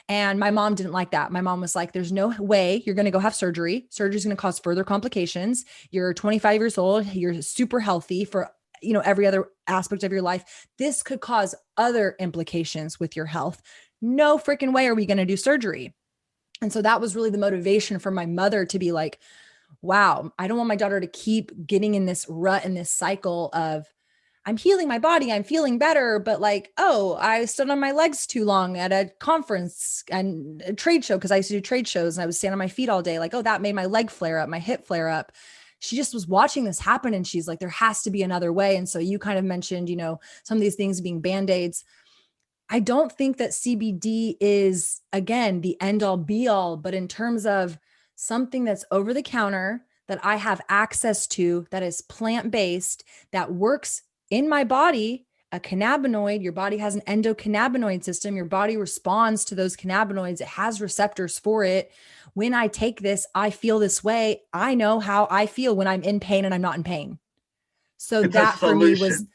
And my mom didn't like that. My mom was like, there's no way you're going to go have surgery. Surgery is going to cause further complications. You're 25 years old. You're super healthy for, every other aspect of your life. This could cause other implications with your health. No freaking way are we going to do surgery. And so that was really the motivation for my mother to be like, wow, I don't want my daughter to keep getting in this rut, in this cycle of, I'm healing my body, I'm feeling better, but like, oh, I stood on my legs too long at a conference and a trade show, because I used to do trade shows and I would stand on my feet all day. Like, oh, that made my leg flare up, my hip flare up. She just was watching this happen and she's like, there has to be another way. And so you kind of mentioned, some of these things being Band-Aids. I don't think that CBD is, again, the end all be all, but in terms of something that's over the counter that I have access to, that is plant based, that works in my body, a cannabinoid, your body has an endocannabinoid system. Your body responds to those cannabinoids. It has receptors for it. When I take this, I feel this way. I know how I feel when I'm in pain and I'm not in pain. So It's a that for me was, solution.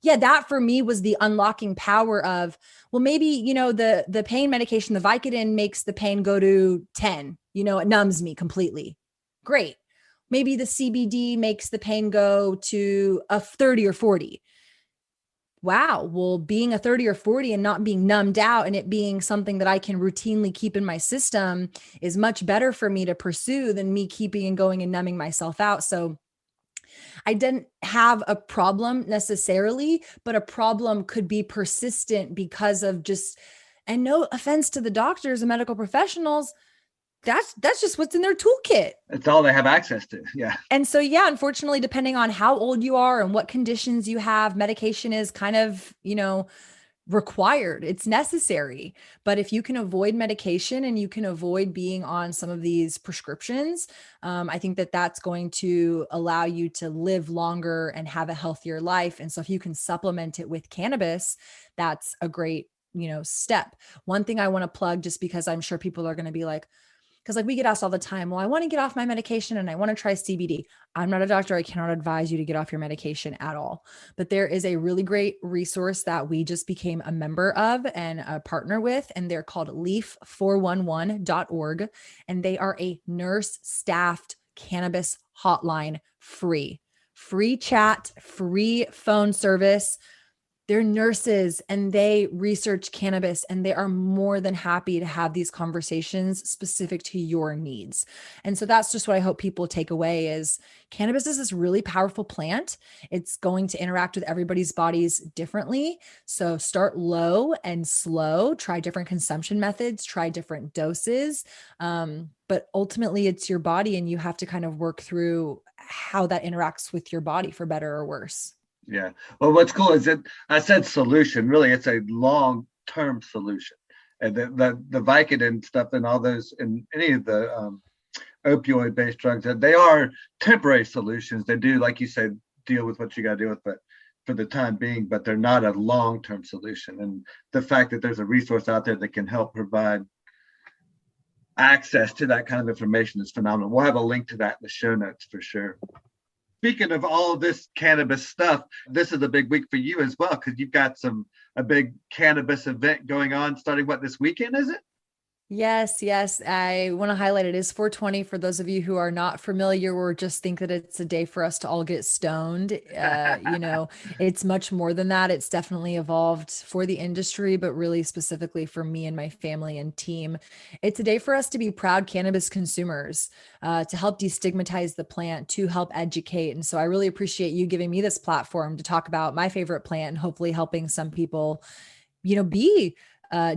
yeah, that for me was the unlocking power of, well, maybe, the pain medication, the Vicodin makes the pain go to 10, it numbs me completely. Great. Maybe the CBD makes the pain go to a 30 or 40. Wow. Well, being a 30 or 40 and not being numbed out and it being something that I can routinely keep in my system is much better for me to pursue than me keeping and going and numbing myself out. So I didn't have a problem necessarily, but a problem could be persistent because of just, and no offense to the doctors and medical professionals, that's just what's in their toolkit. It's all they have access to. Yeah. And so, yeah, unfortunately, depending on how old you are and what conditions you have, medication is kind of, required. It's necessary. But if you can avoid medication and you can avoid being on some of these prescriptions, I think that that's going to allow you to live longer and have a healthier life. And so if you can supplement it with cannabis, that's a great, step. One thing I want to plug, just because I'm sure people are going to be like, because we get asked all the time, well, I want to get off my medication and I want to try CBD. I'm not a doctor. I cannot advise you to get off your medication at all. But there is a really great resource that we just became a member of and a partner with, and they're called leaf411.org. And they are a nurse staffed cannabis hotline, free chat, free phone service. They're nurses and they research cannabis, and they are more than happy to have these conversations specific to your needs. And so that's just what I hope people take away is cannabis is this really powerful plant. It's going to interact with everybody's bodies differently. So start low and slow, try different consumption methods, try different doses. But ultimately it's your body, and you have to kind of work through how that interacts with your body for better or worse. Yeah. Well, what's cool is that I said solution. Really, it's a long-term solution. And the Vicodin stuff and all those and any of the opioid-based drugs, they are temporary solutions. They do, like you said, deal with what you got to deal with, but for the time being, but they're not a long-term solution. And the fact that there's a resource out there that can help provide access to that kind of information is phenomenal. We'll have a link to that in the show notes for sure. Speaking of all this cannabis stuff, this is a big week for you as well, because you've got a big cannabis event going on starting this weekend, is it? Yes. I want to highlight it is 420 for those of you who are not familiar or just think that it's a day for us to all get stoned. It's much more than that. It's definitely evolved for the industry, but really specifically for me and my family and team. It's a day for us to be proud cannabis consumers, to help destigmatize the plant, to help educate. And so I really appreciate you giving me this platform to talk about my favorite plant and hopefully helping some people, be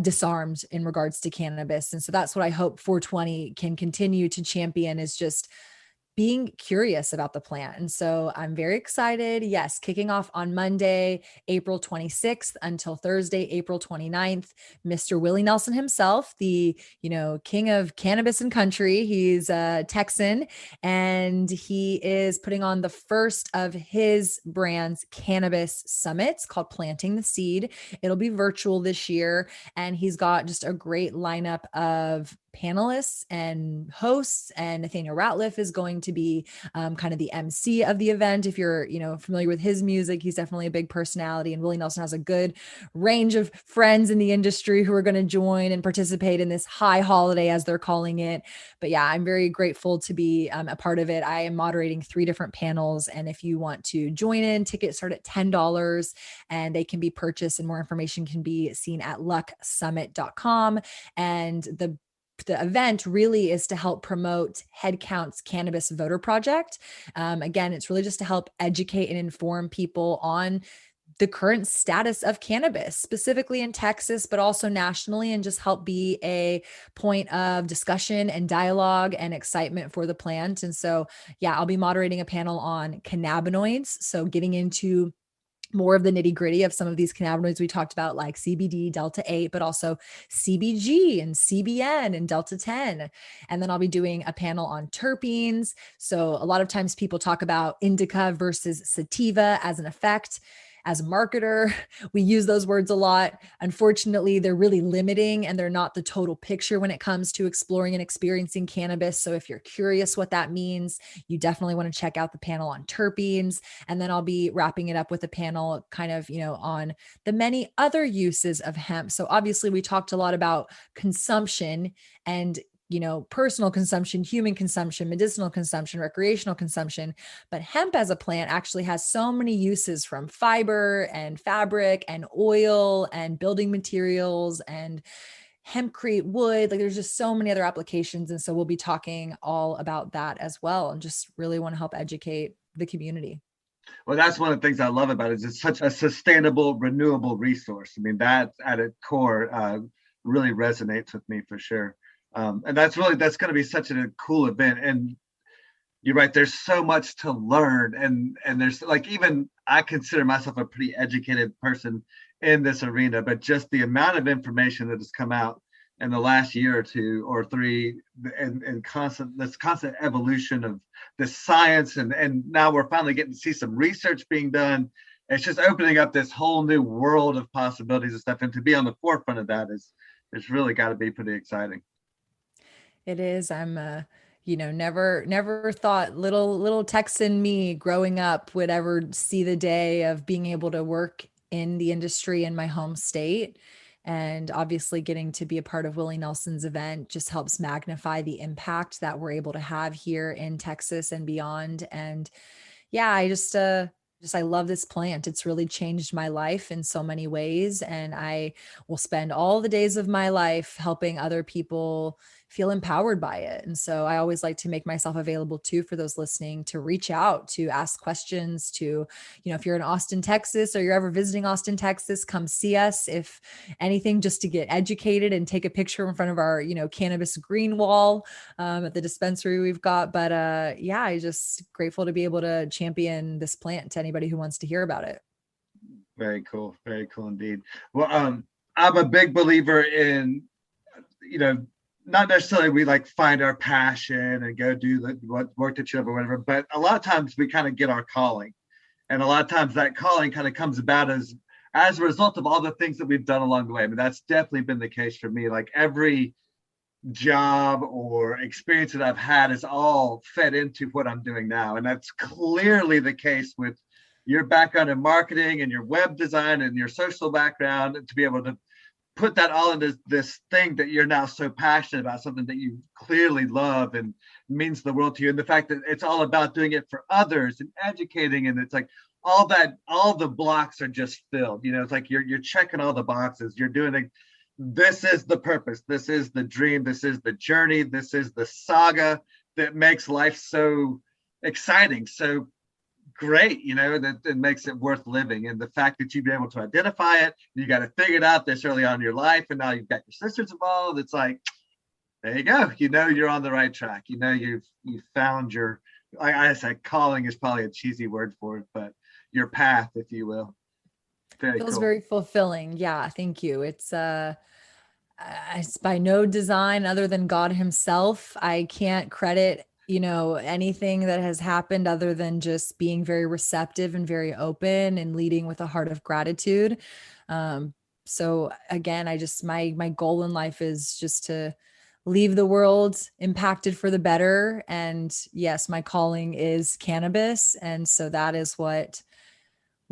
disarmed in regards to cannabis. And so that's what I hope 420 can continue to champion, is just being curious about the plant. And so I'm very excited. Yes, kicking off on Monday, April 26th until Thursday, April 29th. Mr. Willie Nelson himself, the, king of cannabis and country. He's a Texan, and he is putting on the first of his brand's cannabis summits called Planting the Seed. It'll be virtual this year, and he's got just a great lineup of panelists and hosts, and Nathaniel Ratliff is going to be kind of the MC of the event. If you're, familiar with his music, he's definitely a big personality, and Willie Nelson has a good range of friends in the industry who are going to join and participate in this high holiday, as they're calling it. But yeah, I'm very grateful to be a part of it. I am moderating 3 different panels, and if you want to join in, tickets start at $10 and they can be purchased, and more information can be seen at lucksummit.com. And the event really is to help promote Headcount's Cannabis Voter Project. Again, it's really just to help educate and inform people on the current status of cannabis, specifically in Texas, but also nationally, and just help be a point of discussion and dialogue and excitement for the plant. And so, yeah, I'll be moderating a panel on cannabinoids. So getting into more of the nitty gritty of some of these cannabinoids we talked about, like CBD, Delta 8, but also CBG and CBN and Delta 10. And then I'll be doing a panel on terpenes. So a lot of times people talk about indica versus sativa as an effect. As a marketer, we use those words a lot. Unfortunately, they're really limiting and they're not the total picture when it comes to exploring and experiencing cannabis. So if you're curious what that means, you definitely want to check out the panel on terpenes. And then I'll be wrapping it up with a panel kind of, on the many other uses of hemp. So obviously we talked a lot about consumption and personal consumption, human consumption, medicinal consumption, recreational consumption. But hemp as a plant actually has so many uses, from fiber and fabric and oil and building materials and hempcrete wood. Like, there's just so many other applications. And so we'll be talking all about that as well, and just really want to help educate the community. Well, that's one of the things I love about it, is it's such a sustainable, renewable resource. I mean, that at its core really resonates with me for sure. And that's going to be such a cool event. And you're right, there's so much to learn. And there's, like, even I consider myself a pretty educated person in this arena, but just the amount of information that has come out in the last year or two or three, and this constant evolution of the science. And now we're finally getting to see some research being done. It's just opening up this whole new world of possibilities and stuff. And to be on the forefront of that it's really got to be pretty exciting. It is. I'm never thought little Texan me growing up would ever see the day of being able to work in the industry in my home state. And obviously getting to be a part of Willie Nelson's event just helps magnify the impact that we're able to have here in Texas and beyond. And yeah, I love this plant. It's really changed my life in so many ways. And I will spend all the days of my life helping other people feel empowered by it. And so I always like to make myself available too, for those listening, to reach out, to ask questions, to, if you're in Austin, Texas, or you're ever visiting Austin, Texas, come see us. If anything, just to get educated and take a picture in front of our, cannabis green wall at the dispensary we've got. But yeah, I just grateful to be able to champion this plant to anybody who wants to hear about it. Very cool indeed. Well, I'm a big believer in, not necessarily we like find our passion and go do what work that you have or whatever, but a lot of times we kind of get our calling, and a lot of times that calling kind of comes about as a result of all the things that we've done along the way. I mean, that's definitely been the case for me. Like, every job or experience that I've had is all fed into what I'm doing now, and that's clearly the case with your background in marketing and your web design and your social background, and to be able to put that all into this thing that you're now so passionate about, something that you clearly love and means the world to you. And the fact that it's all about doing it for others and educating, and it's like all the blocks are just filled. It's like you're checking all the boxes. You're doing it. This is the purpose. This is the dream. This is the journey. This is the saga that makes life so exciting, so great, that it makes it worth living. And the fact that you've been able to identify it, you got to figure it out this early on in your life, and now you've got your sisters involved. It's like, there you go. You're on the right track. You've found your, I said, calling is probably a cheesy word for it, but your path, if you will. Very Feels cool. very fulfilling. Yeah, thank you. It's by no design other than God himself. I can't credit anything that has happened other than just being very receptive and very open and leading with a heart of gratitude. So again, my goal in life is just to leave the world impacted for the better. And yes, my calling is cannabis. And so that is what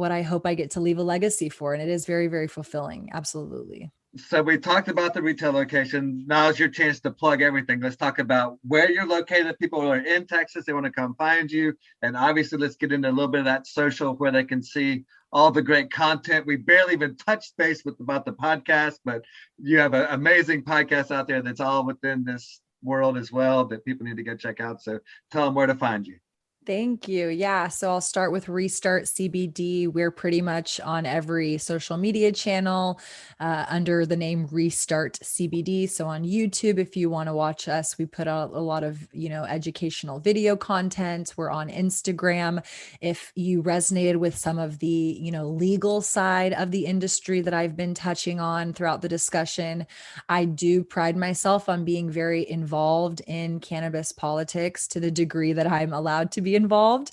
I hope I get to leave a legacy for. And it is very, very fulfilling. Absolutely. So we talked about the retail location. Now's your chance to plug everything. Let's talk about where you're located. If people are in Texas, they want to come find you. And obviously, let's get into a little bit of that social, where they can see all the great content. We barely even touched base about the podcast, but you have an amazing podcast out there that's all within this world as well that people need to go check out. So tell them where to find you. Thank you. Yeah. So I'll start with Restart CBD. We're pretty much on every social media channel under the name Restart CBD. So on YouTube, if you want to watch us, we put out a lot of, educational video content. We're on Instagram. If you resonated with some of the, legal side of the industry that I've been touching on throughout the discussion, I do pride myself on being very involved in cannabis politics to the degree that I'm allowed to be involved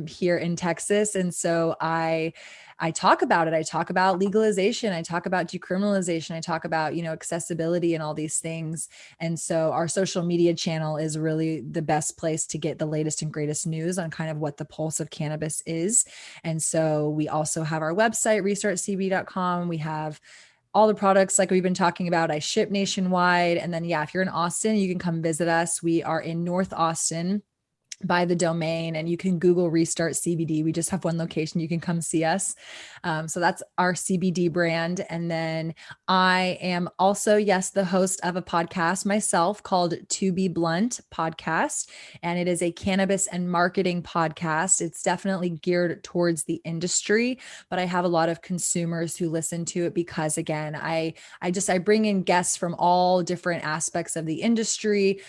here in Texas. And so I talk about it. I talk about legalization. I talk about decriminalization. I talk about, accessibility and all these things. And so our social media channel is really the best place to get the latest and greatest news on kind of what the pulse of cannabis is. And so we also have our website, restartcbd.com. We have all the products like we've been talking about. I ship nationwide. And then, if you're in Austin, you can come visit us. We are in North Austin by the Domain, and you can Google Restart CBD. We just have one location. You can come see us. So that's our CBD brand. And then I am also, the host of a podcast myself called To Be Blunt Podcast. And it is a cannabis and marketing podcast. It's definitely geared towards the industry, but I have a lot of consumers who listen to it because, again, I bring in guests from all different aspects of the industry.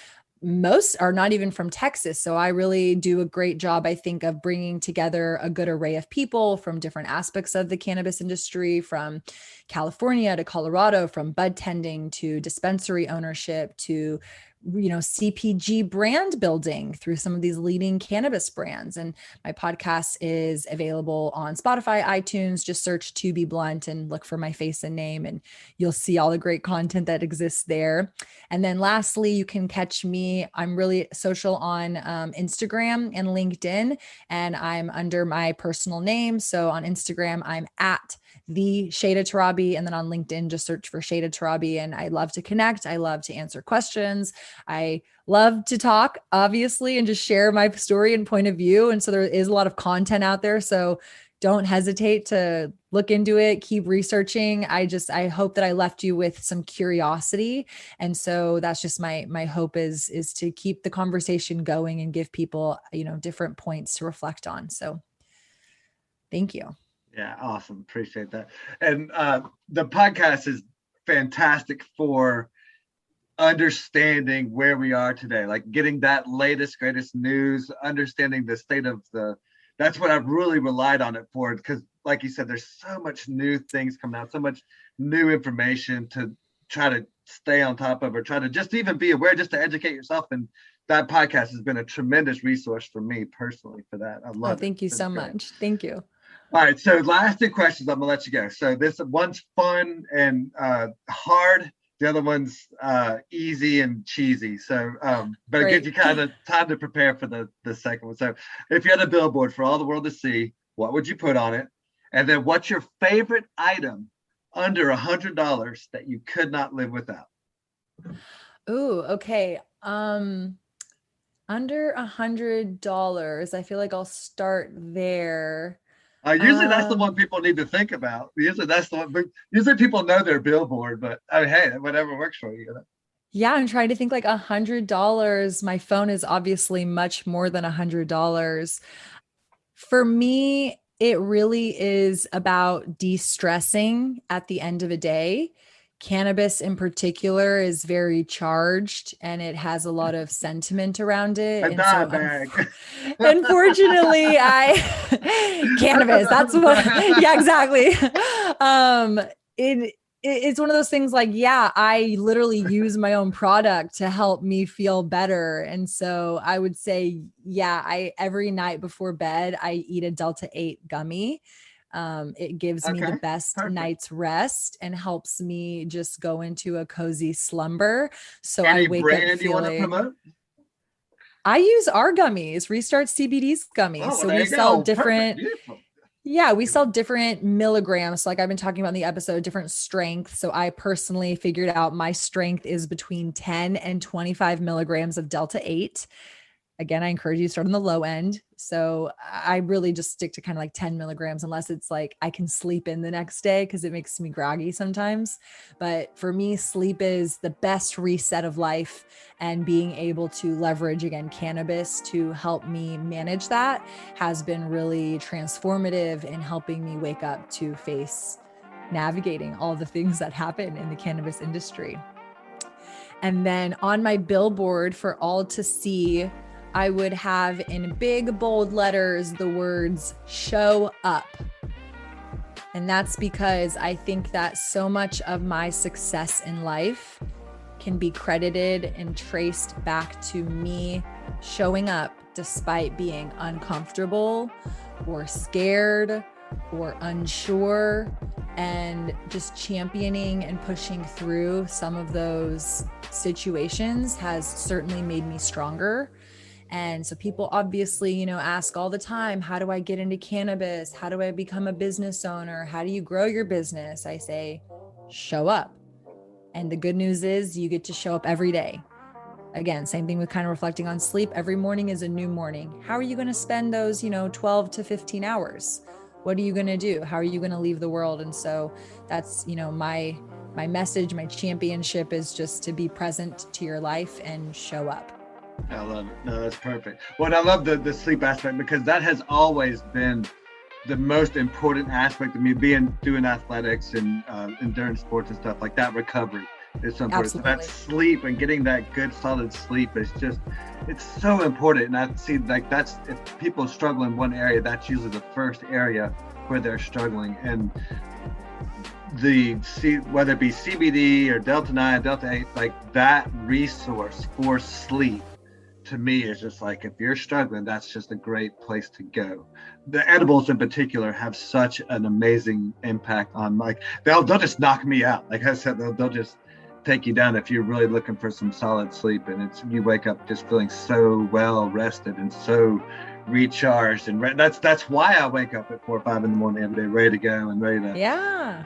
Most are not even from Texas. So I really do a great job, I think, of bringing together a good array of people from different aspects of the cannabis industry, from California to Colorado, from bud tending to dispensary ownership to CPG brand building through some of these leading cannabis brands. And my podcast is available on Spotify, iTunes. Just search To Be Blunt and look for my face and name, and you'll see all the great content that exists there. And then lastly, you can catch me. I'm really social on Instagram and LinkedIn, and I'm under my personal name. So on Instagram, I'm at the Shayda Torabi. And then on LinkedIn, just search for Shayda Torabi. And I love to connect. I love to answer questions. I love to talk, obviously, and just share my story and point of view. And so there is a lot of content out there. So don't hesitate to look into it, keep researching. I hope that I left you with some curiosity. And so that's just my hope is to keep the conversation going and give people, different points to reflect on. So thank you. Yeah, awesome. Appreciate that. And the podcast is fantastic for understanding where we are today, like getting that latest, greatest news, understanding the state of that's what I've really relied on it for. Because like you said, there's so much new things coming out, so much new information to try to stay on top of, or try to just even be aware, just to educate yourself. And that podcast has been a tremendous resource for me personally for that. I love it. Thank you so much. Thank you. All right, so last two questions, I'm gonna let you go. So this one's fun and hard. The other one's easy and cheesy. So, but it gives you kind of time to prepare for the second one. So if you had a billboard for all the world to see, what would you put on it? And then what's your favorite item under $100 that you could not live without? Ooh, okay. Under $100, I feel like I'll start there. Usually that's the one people need to think about. Usually that's the one, but usually people know their billboard, but hey, whatever works for you. Yeah, I'm trying to think like $100. My phone is obviously much more than $100. For me, it really is about de-stressing at the end of a day. Cannabis in particular is very charged and it has a lot of sentiment around it. And so unfortunately, cannabis, that's what, yeah, exactly. It's one of those things like, I literally use my own product to help me feel better. And so I would say, every night before bed, I eat a Delta 8 gummy. It gives me the best night's rest and helps me just go into a cozy slumber. So I wake up feeling. I use our gummies, Restart CBD's gummies. So we sell different. Yeah, we sell different milligrams. So like I've been talking about in the episode, different strengths. So I personally figured out my strength is between 10 and 25 milligrams of Delta 8. Again, I encourage you to start on the low end. So I really just stick to kind of like 10 milligrams, unless it's like I can sleep in the next day because it makes me groggy sometimes. But for me, sleep is the best reset of life, and being able to leverage, again, cannabis to help me manage that has been really transformative in helping me wake up to face navigating all the things that happen in the cannabis industry. And then on my billboard for all to see, I would have in big, bold letters the words "show up." And that's because I think that so much of my success in life can be credited and traced back to me showing up despite being uncomfortable or scared or unsure, and just championing and pushing through some of those situations has certainly made me stronger. And so people obviously, ask all the time, how do I get into cannabis? How do I become a business owner? How do you grow your business? I say, show up. And the good news is you get to show up every day. Again, same thing with kind of reflecting on sleep. Every morning is a new morning. How are you going to spend those, 12 to 15 hours? What are you going to do? How are you going to leave the world? And so that's, my message, my championship is just to be present to your life and show up. I love it. No, that's perfect. Well, I love the sleep aspect, because that has always been the most important aspect of me doing athletics and endurance sports and stuff like that. Recovery is so important. Absolutely. So that sleep and getting that good solid sleep is it's so important. And I see that's, if people struggle in one area, that's usually the first area where they're struggling. And whether it be CBD or Delta-9, Delta-8, like that resource for sleep, to me, is just like, if you're struggling, that's just a great place to go. The edibles in particular have such an amazing impact on, like, they'll just knock me out. Like I said, they'll just take you down if you're really looking for some solid sleep. And you wake up just feeling so well rested and so recharged. And that's why I wake up at 4 or 5 in the morning every day, ready to go and ready to,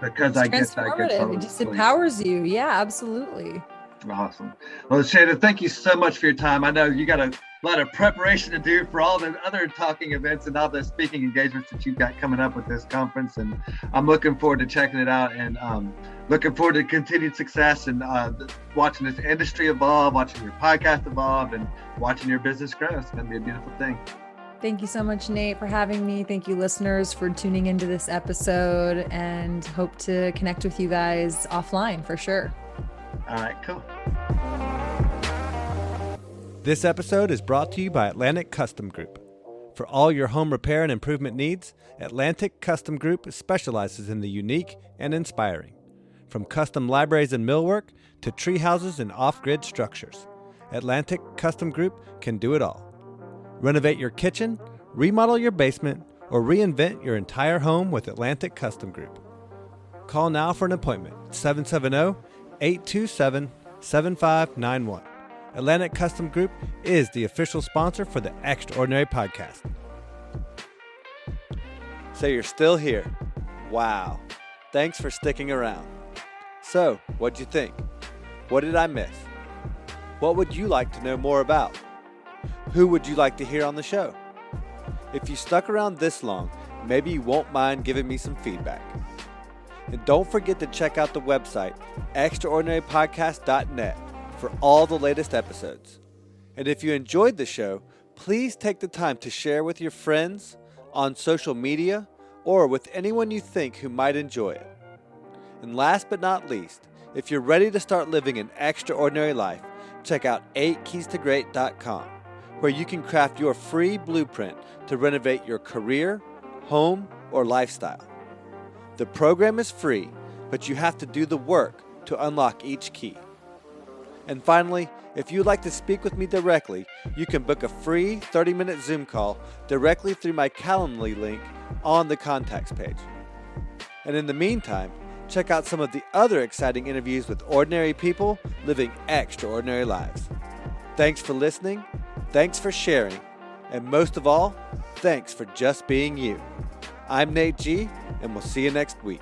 because I get that good solid It just sleep. empowers you. Yeah, absolutely. Awesome. Well, Shayda, thank you so much for your time. I know you got a lot of preparation to do for all the other talking events and all the speaking engagements that you've got coming up with this conference. And I'm looking forward to checking it out, and looking forward to continued success and watching this industry evolve, watching your podcast evolve, and watching your business grow. It's going to be a beautiful thing. Thank you so much, Nate, for having me. Thank you, listeners, for tuning into this episode, and hope to connect with you guys offline for sure. All right, cool. This episode is brought to you by Atlantic Custom Group. For all your home repair and improvement needs, Atlantic Custom Group specializes in the unique and inspiring. From custom libraries and millwork to tree houses and off-grid structures, Atlantic Custom Group can do it all. Renovate your kitchen, remodel your basement, or reinvent your entire home with Atlantic Custom Group. Call now for an appointment at 770-827-7591. Atlantic Custom Group is the official sponsor for the Extraordinary Podcast. So you're still here. Wow. Thanks for sticking around. So, what'd you think? What did I miss? What would you like to know more about? Who would you like to hear on the show? If you stuck around this long, maybe you won't mind giving me some feedback. And don't forget to check out the website, extraordinarypodcast.net, for all the latest episodes. And if you enjoyed the show, please take the time to share with your friends, on social media, or with anyone you think who might enjoy it. And last but not least, if you're ready to start living an extraordinary life, check out 8keystogreat.com, where you can craft your free blueprint to renovate your career, home, or lifestyle. The program is free, but you have to do the work to unlock each key. And finally, if you'd like to speak with me directly, you can book a free 30-minute Zoom call directly through my Calendly link on the contacts page. And in the meantime, check out some of the other exciting interviews with ordinary people living extraordinary lives. Thanks for listening, thanks for sharing, and most of all, thanks for just being you. I'm Nate G, and we'll see you next week.